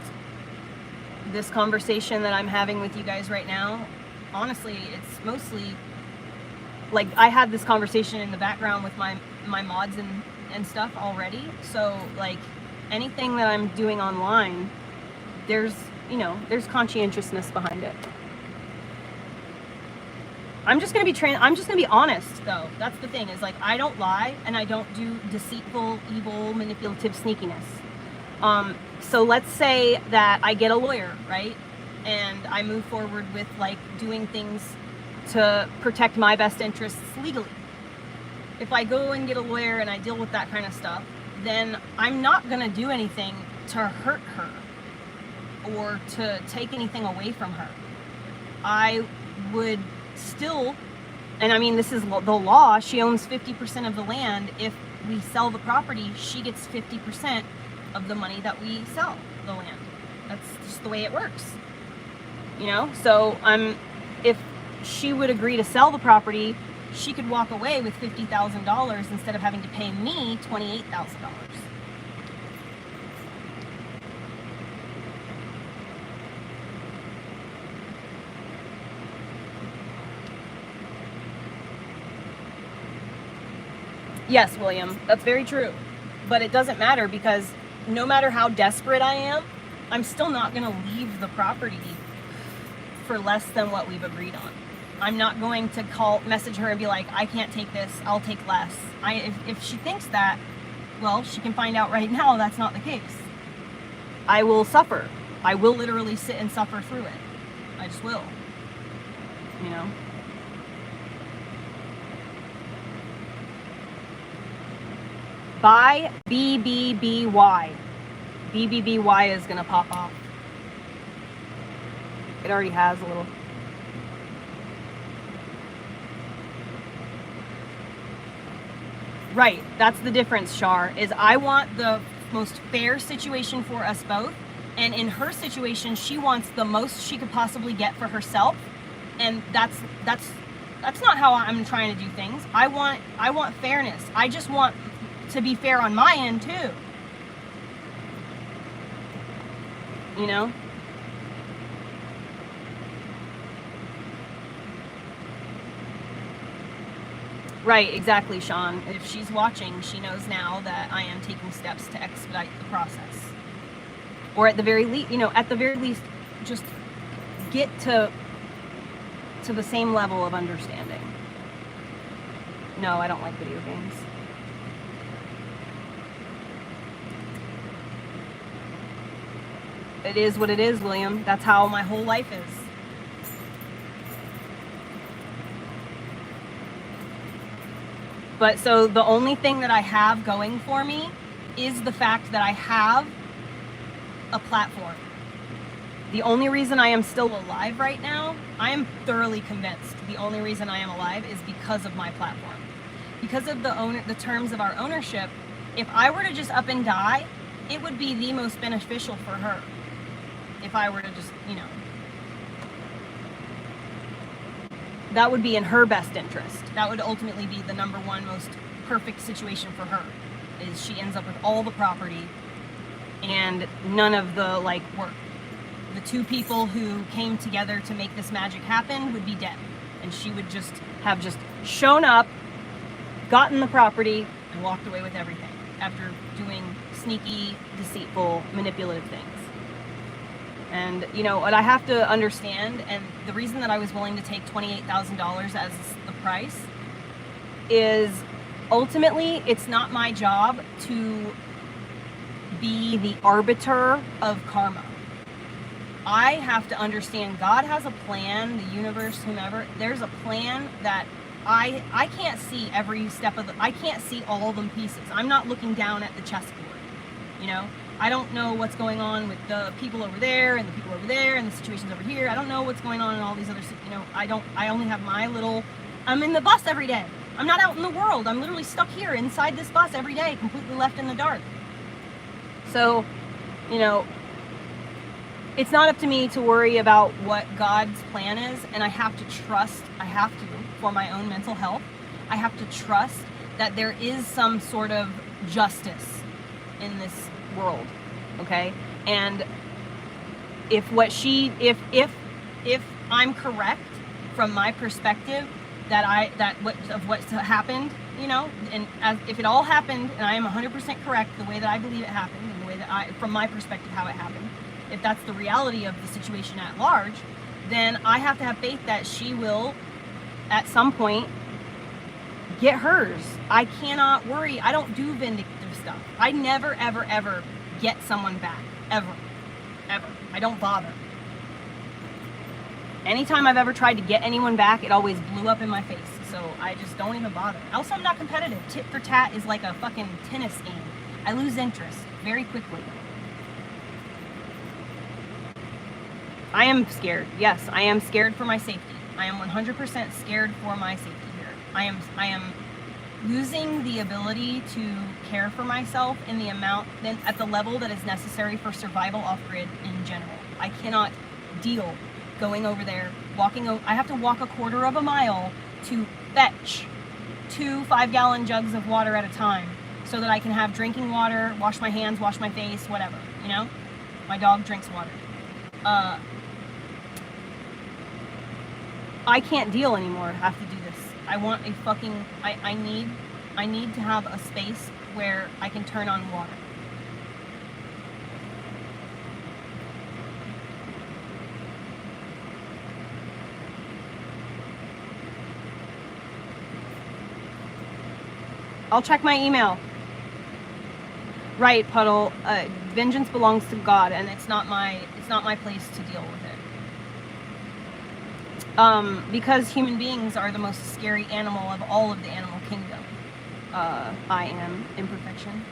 this conversation that I'm having with you guys right now, honestly, it's mostly, like, I had this conversation in the background with my mods and stuff already. So, like, anything that I'm doing online, there's conscientiousness behind it. I'm just gonna be honest, though. That's the thing, is like, I don't lie and I don't do deceitful, evil, manipulative sneakiness. So let's say that I get a lawyer, right? And I move forward with like doing things to protect my best interests legally. If I go and get a lawyer and I deal with that kind of stuff, then I'm not gonna do anything to hurt her or to take anything away from her. I would still, and I mean, this is the law, she owns 50% of the land. If we sell the property, she gets 50% of the money that we sell the land. That's just the way it works, you know? So if she would agree to sell the property, she could walk away with $50,000 instead of having to pay me $28,000. Yes, William, that's very true. But it doesn't matter, because no matter how desperate I am, I'm still not going to leave the property for less than what we've agreed on. I'm not going to message her and be like, I can't take this, I'll take less. If she thinks that, well, she can find out right now that's not the case. I will suffer. I will literally sit and suffer through it. I just will. You know? Buy BBBY. BBBY is gonna pop off. It already has a little. Right, that's the difference, Shar, is I want the most fair situation for us both, and in her situation, she wants the most she could possibly get for herself, and that's not how I'm trying to do things. I want fairness. I just want to be fair on my end too. You know? Right, exactly, Sean. If she's watching, she knows now that I am taking steps to expedite the process. Or at the very least, you know, just get to the same level of understanding. No, I don't like video games. It is what it is, William. That's how my whole life is. But so the only thing that I have going for me is the fact that I have a platform. The only reason I am still alive right now, I am thoroughly convinced the only reason I am alive is because of my platform. Because of the terms of our ownership, if I were to just up and die, it would be the most beneficial for her. If I were to just, you know, that would be in her best interest. That would ultimately be the number one most perfect situation for her, is she ends up with all the property and none of the like work. The two people who came together to make this magic happen would be dead, and she would just have shown up, gotten the property, and walked away with everything after doing sneaky, deceitful, manipulative things. And, you know, what I have to understand, and the reason that I was willing to take $28,000 as the price, is ultimately it's not my job to be the arbiter of karma. I have to understand God has a plan, the universe, whomever. There's a plan that I can't see every step of I can't see all the pieces. I'm not looking down at the chessboard, you know? I don't know what's going on with the people over there and the people over there and the situations over here. I don't know what's going on in all these other, you know, I only have my little, I'm in the bus every day. I'm not out in the world. I'm literally stuck here inside this bus every day, completely left in the dark. So, you know, it's not up to me to worry about what God's plan is, and I have to, for my own mental health, I have to trust that there is some sort of justice in this world, okay? And if I'm correct from my perspective that what's happened, you know, and if it all happened and I am 100% correct the way that I believe it happened and the way that from my perspective how it happened, if that's the reality of the situation at large, then I have to have faith that she will at some point get hers. I cannot worry. I don't do vindictive stuff. I never, ever, ever get someone back. Ever. Ever. I don't bother. Anytime I've ever tried to get anyone back, it always blew up in my face. So I just don't even bother. Also, I'm not competitive. Tit for tat is like a fucking tennis game. I lose interest very quickly. I am scared. Yes, I am scared for my safety. I am 100% scared for my safety here. I am losing the ability to care for myself in the amount, then at the level that is necessary for survival off-grid in general. I cannot deal going over there, I have to walk a quarter of a mile to fetch 2 5-gallon jugs of water at a time so that I can have drinking water, wash my hands, wash my face, whatever, you know? My dog drinks water. I can't deal anymore. I have to do this. I want a fucking, I need to have a space where I can turn on water. I'll check my email. Right, Puddle. Vengeance belongs to God, and it's not my place to deal with it. Because human beings are the most scary animal of all of the animal kingdom. I am imperfection.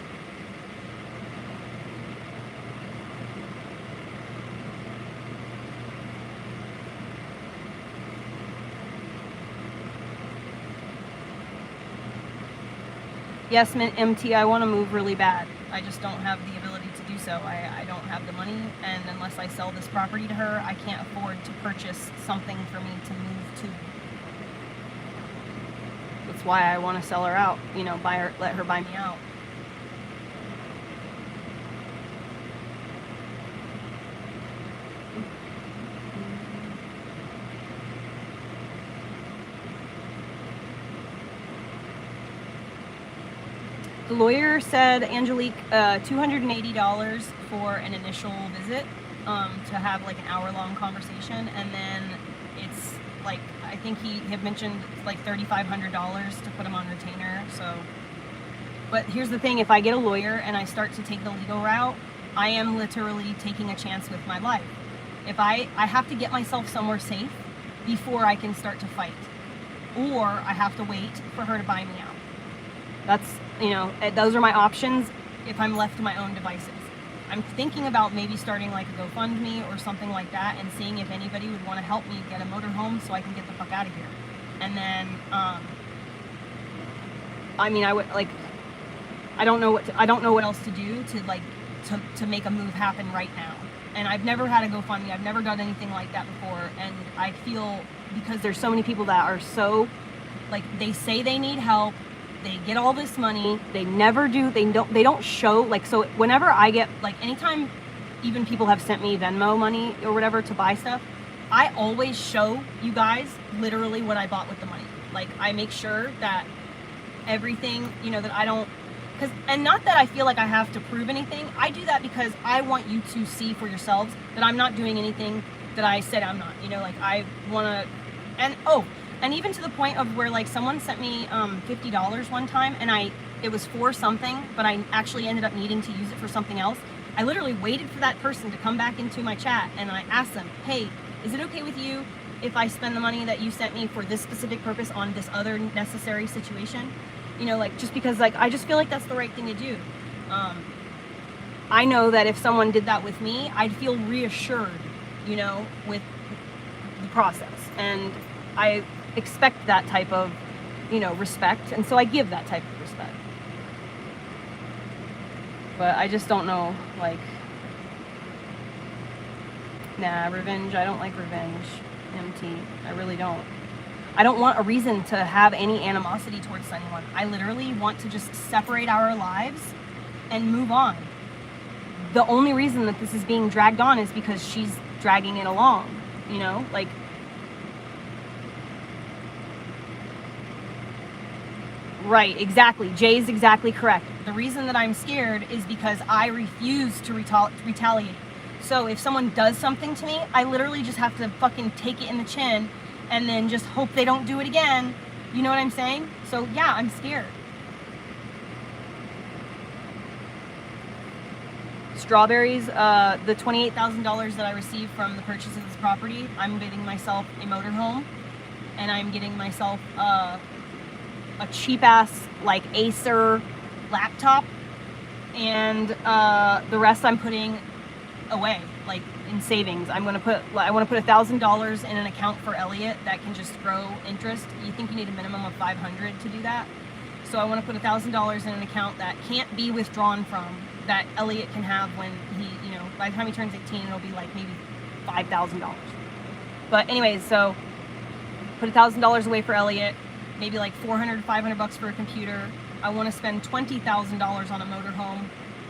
Yes, MT, I want to move really bad. I just don't have the ability to do so. I don't have the money, and unless I sell this property to her, I can't afford to purchase something for me to move to. That's why I want to sell her out, you know, let her buy me out. The lawyer said, Angelique, $280 for an initial visit, to have like an hour-long conversation, and then it's like, I think he had mentioned like $3,500 to put him on retainer. So, but here's the thing: if I get a lawyer and I start to take the legal route, I am literally taking a chance with my life. If I have to get myself somewhere safe before I can start to fight, or I have to wait for her to buy me out. That's, you know, those are my options if I'm left to my own devices. I'm thinking about maybe starting like a GoFundMe or something like that, and seeing if anybody would want to help me get a motorhome so I can get the fuck out of here. And then, I mean, I would like, I don't know what else to do to like to make a move happen right now. And I've never had a GoFundMe. I've never done anything like that before. And I feel, because there's so many people that are so, like, they say they need help. They get all this money, they never do, they don't show, like, so whenever I get, like, anytime even people have sent me Venmo money or whatever to buy stuff, I always show you guys literally what I bought with the money. Like, I make sure that everything, you know, that I don't, and not that I feel like I have to prove anything, I do that because I want you to see for yourselves that I'm not doing anything that I said I'm not, you know, like, I want to, and even to the point of where, like, someone sent me $50 one time, and it was for something, but I actually ended up needing to use it for something else. I literally waited for that person to come back into my chat, and I asked them, hey, is it okay with you if I spend the money that you sent me for this specific purpose on this other necessary situation? You know, like, just because, like, I just feel like that's the right thing to do. I know that if someone did that with me, I'd feel reassured, you know, with the process. And I expect that type of, you know, respect, and so I give that type of respect. But I just don't know, like, nah, revenge, I don't like revenge, MT, I really don't. I don't want a reason to have any animosity towards anyone. I literally want to just separate our lives and move on. The only reason that this is being dragged on is because she's dragging it along, you know, like, right, exactly. Jay's exactly correct. The reason that I'm scared is because I refuse to retaliate. So if someone does something to me, I literally just have to fucking take it in the chin and then just hope they don't do it again. You know what I'm saying? So yeah, I'm scared. Strawberries, the $28,000 that I received from the purchase of this property, I'm getting myself a motorhome, and I'm getting myself a cheap ass like Acer laptop, and the rest I'm putting away, like, in savings. I want to put $1,000 in an account for Elliot that can just grow interest. You think you need a minimum of 500 to do that? So I want to put $1,000 in an account that can't be withdrawn from, that Elliot can have when he, you know, by the time he turns 18, it'll be like maybe $5,000. But anyways, so put $1,000 away for Elliot, maybe like $400, $500 for a computer. I want to spend $20,000 on a motorhome.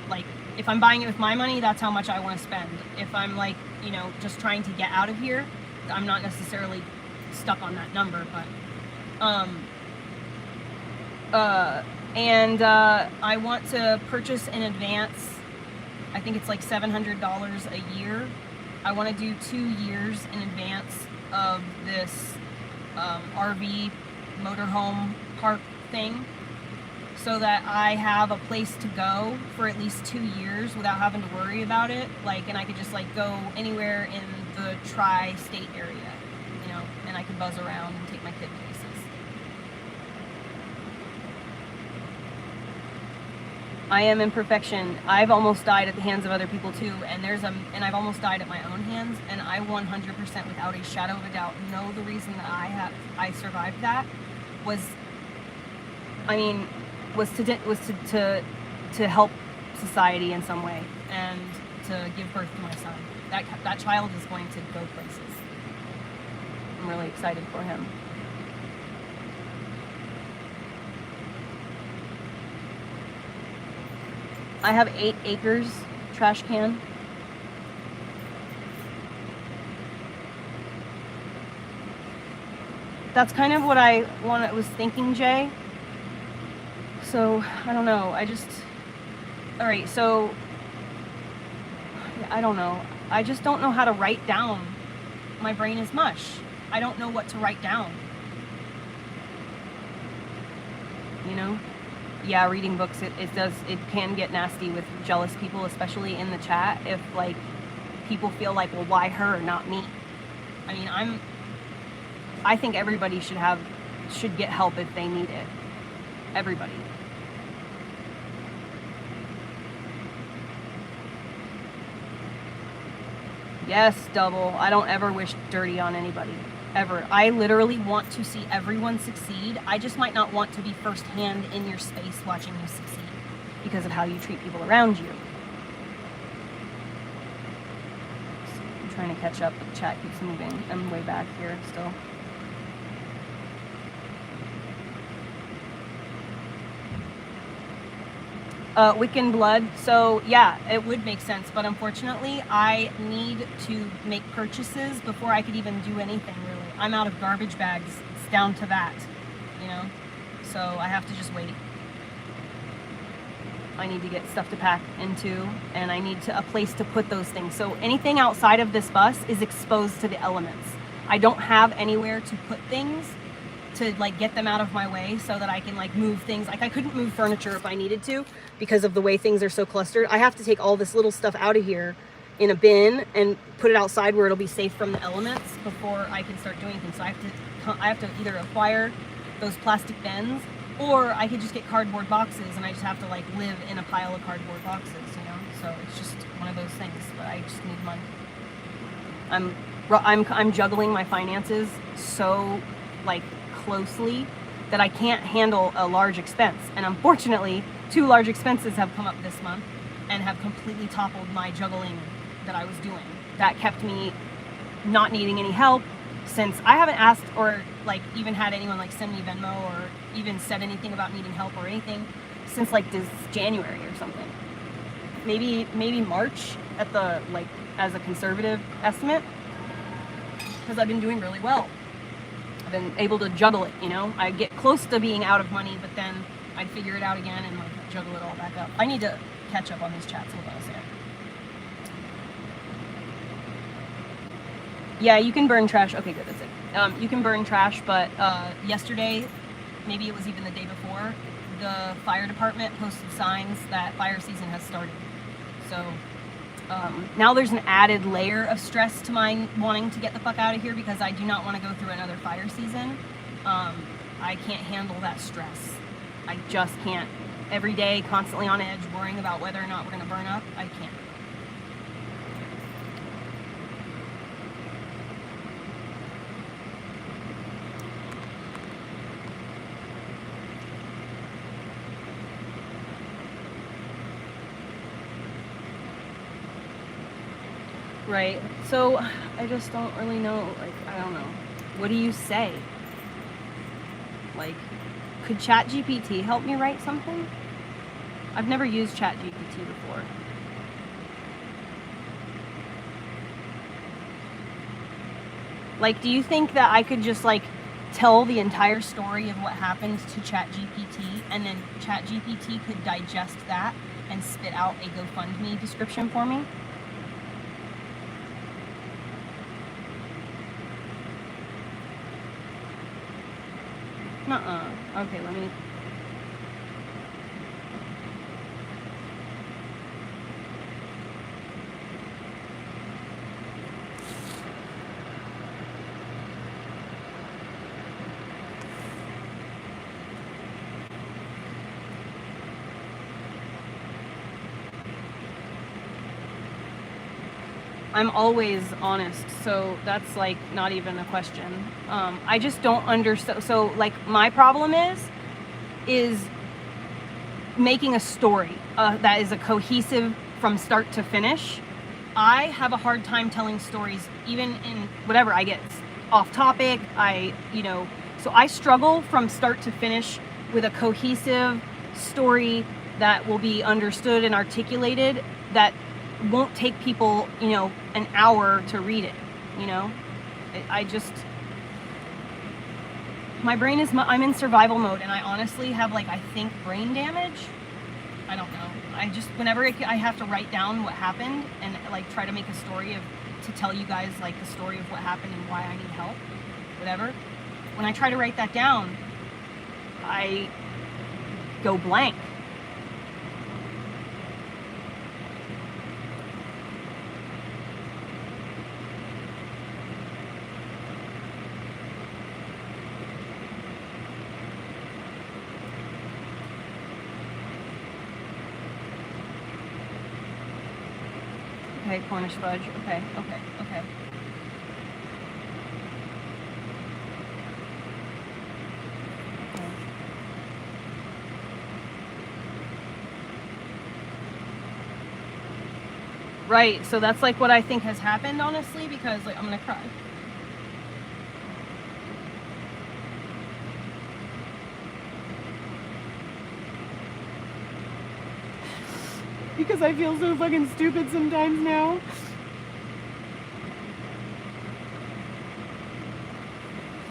Like, if I'm buying it with my money, that's how much I want to spend. If I'm, like, you know, just trying to get out of here, I'm not necessarily stuck on that number, but I want to purchase in advance. I think it's like $700 a year. I want to do 2 years in advance of this RV motorhome park thing. so that I have a place to go for at least 2 years without having to worry about it. Like, and I could just like go anywhere in the tri-state area, you know, and I could buzz around and take my kid places. I am imperfection. I've almost died at the hands of other people too, and I've almost died at my own hands, and I 100% without a shadow of a doubt know the reason that I survived that was to help society in some way and to give birth to my son. That child is going to go places. I'm really excited for him. I have 8 acres trash can. That's kind of what I was thinking, Jay. So, I don't know. All right, so, I don't know. I just don't know how to write down. My brain is mush. I don't know what to write down. You know? Yeah, reading books, it can get nasty with jealous people, especially in the chat, if like people feel like, well, why her, not me? I mean, I think everybody should get help if they need it. Everybody. Yes, double. I don't ever wish dirty on anybody. Ever. I literally want to see everyone succeed. I just might not want to be firsthand in your space watching you succeed because of how you treat people around you. I'm trying to catch up, but the chat keeps moving. I'm way back here still. Wiccan blood. So yeah, it would make sense, but unfortunately I need to make purchases before I could even do anything really. I'm out of garbage bags. It's down to that, you know? So I have to just wait. I need to get stuff to pack into, and I need a place to put those things. So anything outside of this bus is exposed to the elements. I don't have anywhere to put things to like get them out of my way so that I can like move things. Like I couldn't move furniture if I needed to because of the way things are so clustered. I have to take all this little stuff out of here in a bin and put it outside where it'll be safe from the elements before I can start doing things. So I have to either acquire those plastic bins, or I could just get cardboard boxes and I just have to like live in a pile of cardboard boxes, you know? So it's just one of those things, but I just need money. I'm juggling my finances so like closely that I can't handle a large expense. And unfortunately, 2 large expenses have come up this month and have completely toppled my juggling that I was doing. That kept me not needing any help, since I haven't asked or like even had anyone like send me Venmo or even said anything about needing help or anything since like this January or something. Maybe March at the like as a conservative estimate, because I've been doing really well. I've been able to juggle it, you know. I get close to being out of money, but then I'd figure it out again and like juggle it all back up. I need to catch up on these chats. Hold on a second. Yeah, you can burn trash. Okay, good, that's it. You can burn trash, but yesterday, maybe it was even the day before, the fire department posted signs that fire season has started. So now there's an added layer of stress to my wanting to get the fuck out of here because I do not want to go through another fire season. I can't handle that stress. I just can't. Every day, constantly on edge, worrying about whether or not we're going to burn up. I can't. Right. So I just don't really know. Like, I don't know. What do you say? Like, could ChatGPT help me write something? I've never used ChatGPT before. Like, do you think that I could just like tell the entire story of what happened to ChatGPT and then ChatGPT could digest that and spit out a GoFundMe description for me? Nuh-uh. Okay, let me... I'm always honest, so that's like not even a question. I just don't understand. So like my problem is making a story that is a cohesive from start to finish. I have a hard time telling stories, even in whatever I get off topic. So I struggle from start to finish with a cohesive story that will be understood and articulated, that won't take people, an hour to read it. I just, my brain is, I'm in survival mode, and I honestly have I think brain damage. I don't know. I just, whenever I have to write down what happened and try to make a story to tell you guys the story of what happened and why I need help, whatever. When I try to write that down, I go blank. Okay, Cornish fudge. Okay. Right, so that's what I think has happened, honestly, because I'm gonna cry. Because I feel so fucking stupid sometimes now.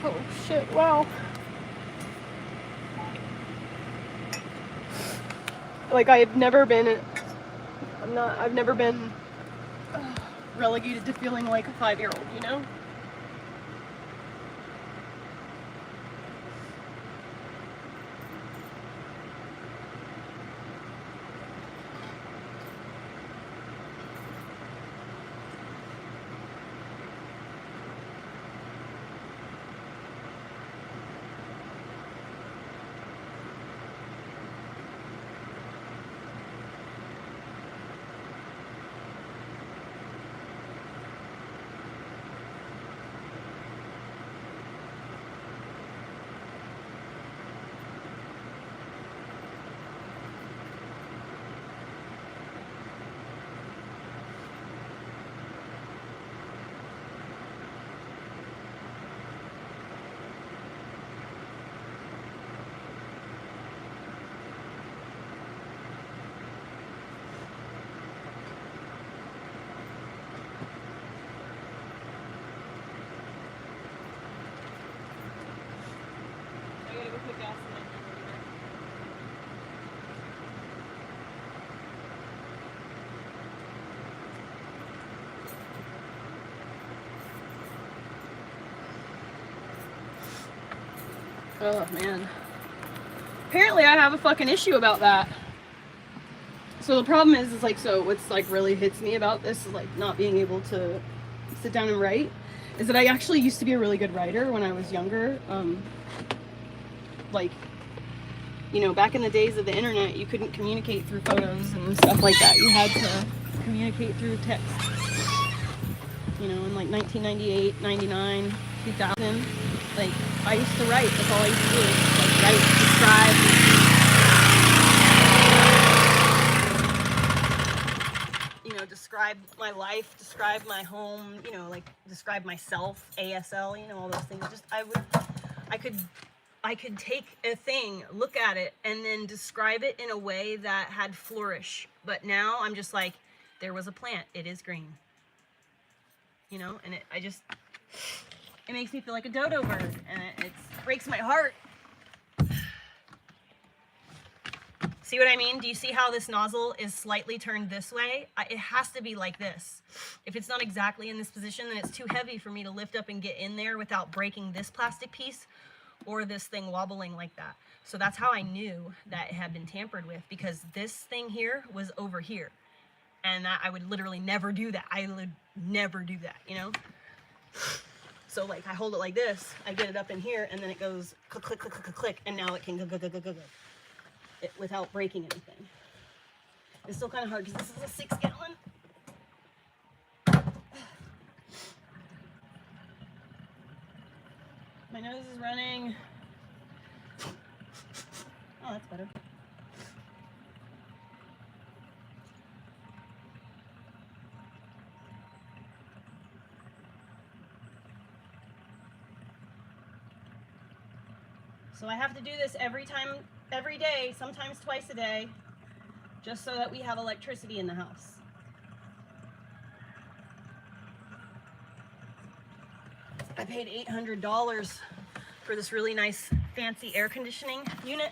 Oh shit, wow. I've never been relegated to feeling like a 5-year-old, Oh man. Apparently I have a fucking issue about that. So the problem is so what's really hits me about this is not being able to sit down and write, is that I actually used to be a really good writer when I was younger. Back in the days of the internet, you couldn't communicate through photos and stuff like that. You had to communicate through text. In 1998, 99, 2000, I used to write. That's all I used to do. Write, describe. Describe my life, describe my home, describe myself, ASL, all those things. Just I could take a thing, look at it, and then describe it in a way that had flourish. But now I'm just there was a plant, it is green. And it makes me feel like a dodo bird, and it breaks my heart. See what I mean? Do you see how this nozzle is slightly turned this way? It has to be like this. If it's not exactly in this position, then it's too heavy for me to lift up and get in there without breaking this plastic piece or this thing wobbling like that. So that's how I knew that it had been tampered with, because this thing here was over here. And that I would literally never do that. I would never do that, So I hold it like this, I get it up in here, and then it goes click, click, click, click, click, click, and now it can go. Without breaking anything. It's still kind of hard because this is a 6-gallon. is running. Oh, that's better. So I have to do this every day, sometimes twice a day, just so that we have electricity in the house. I paid $800 for this really nice fancy air conditioning unit.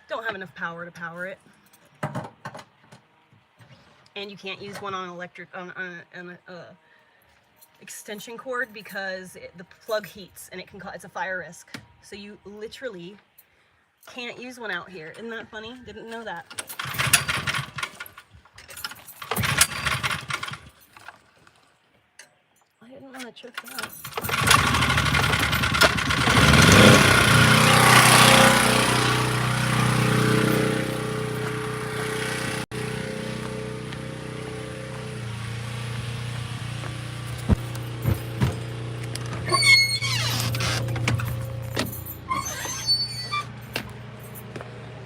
Don't have enough power to power it. And you can't use one on an extension cord because the plug heats and it's a fire risk. So you literally can't use one out here. Isn't that funny? Didn't know that. I didn't want to choke that.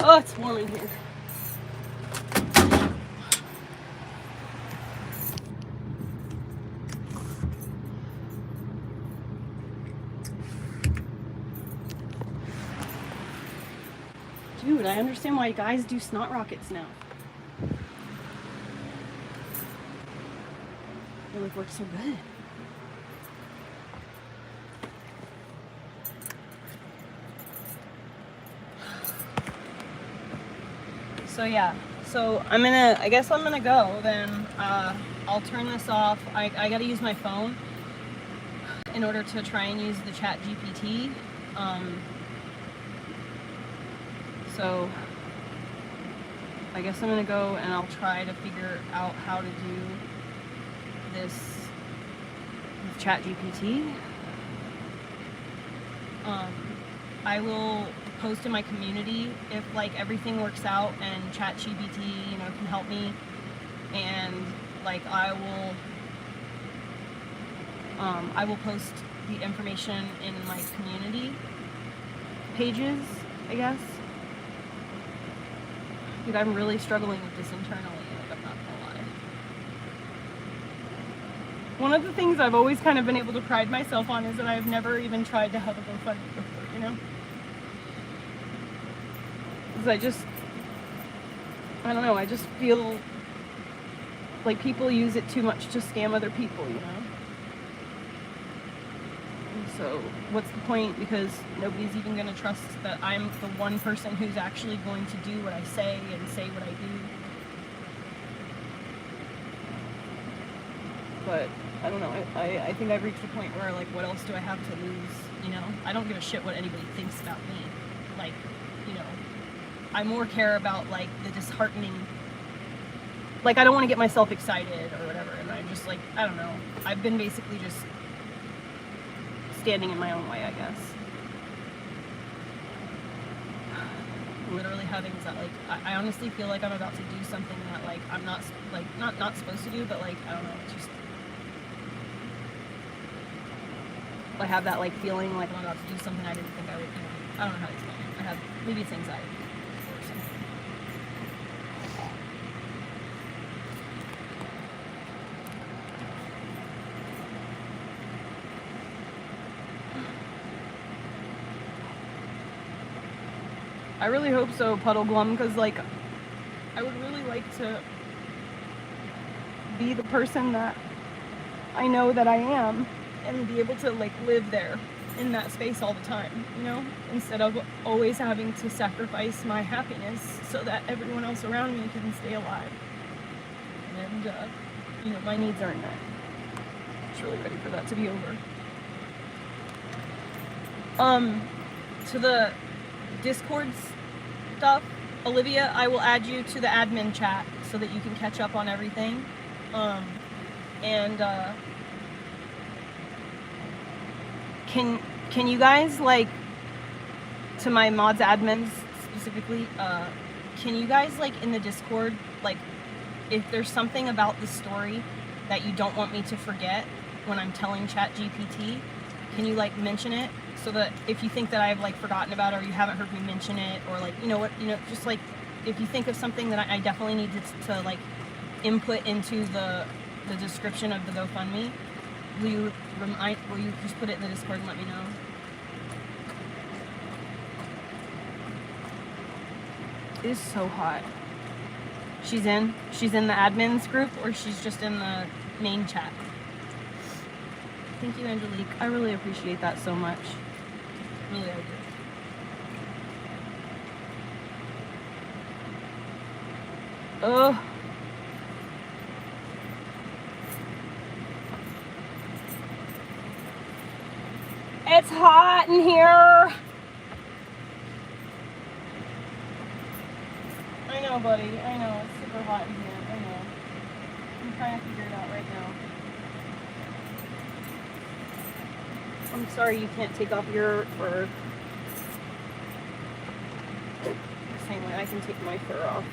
Oh, it's warm in here. Dude, I understand why guys do snot rockets now. They like work so good. So yeah, so I guess I'm gonna go then. I'll turn this off. I gotta use my phone in order to try and use the chat GPT. So I guess I'm gonna go and I'll try to figure out how to do this with chat GPT. I will post in my community if like everything works out and ChatGPT, you know, can help me, and like I will post the information in my community pages, I guess. Dude, I'm really struggling with this internally, like, I'm not gonna lie. One of the things I've always kind of been able to pride myself on is that I've never even tried to have a GoFundMe before, you know? I don't know, I just feel like people use it too much to scam other people, you know? And so, what's the point? Because nobody's even going to trust that I'm the one person who's actually going to do what I say and say what I do. But, I don't know, I think I've reached a point where, like, what else do I have to lose, you know? I don't give a shit what anybody thinks about me. Like, you know, I more care about, like, the disheartening, like, I don't want to get myself excited or whatever, and I'm just, like, I don't know, I've been basically just standing in my own way, I guess. Literally having that, like, I honestly feel like I'm about to do something that, like, I'm not, like, not supposed to do, but, like, I don't know, it's just, I have that, like, feeling like I'm about to do something I didn't think I would do. I don't know how to explain it. I have, maybe it's anxiety. I really hope so, Puddle Glum, because, like, I would really like to be the person that I know that I am and be able to, like, live there in that space all the time, you know, instead of always having to sacrifice my happiness so that everyone else around me can stay alive. And, you know, my needs aren't met. I'm just really ready for that to be over. To the Discord stuff, Olivia, I will add you to the admin chat so that you can catch up on everything. Can you guys, like, to my mods admins specifically, can you guys, like, in the Discord, like, if there's something about the story that you don't want me to forget, when I'm telling ChatGPT, can you like mention it so that if you think that I've like forgotten about it or you haven't heard me mention it, or like, you know what, just like if you think of something that I definitely need to like input into the description of the GoFundMe, will you just put it in the Discord and let me know? It is so hot. She's in the admins group, or she's just in the main chat. Thank you, Angelique. I really appreciate that so much. Really, I do. Ugh. It's hot in here. I know, buddy. I know. It's super hot in here. I know. I'm trying to figure it out right now. I'm sorry you can't take off your fur. The same way I can take my fur off.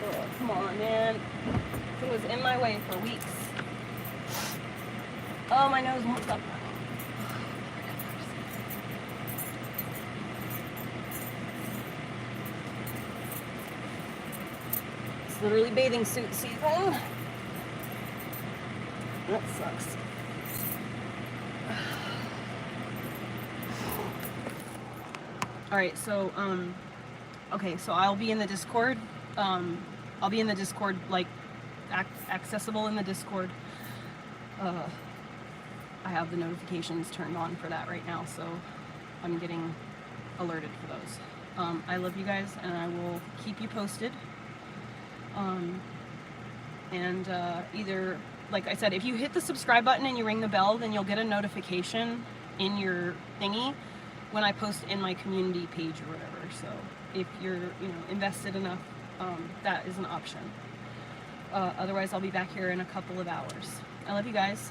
Oh, come on, man. It was in my way for weeks. Oh, my nose won't stop. It's literally bathing suit season. That sucks. All right, so okay, so I'll be in the Discord. I'll be in the Discord, like accessible in the Discord. I have the notifications turned on for that right now, so I'm getting alerted for those. I love you guys, and I will keep you posted. Either, like I said, if you hit the subscribe button and you ring the bell, then you'll get a notification in your thingy when I post in my community page or whatever. So if you're, invested enough, that is an option. Otherwise, I'll be back here in a couple of hours. I love you guys.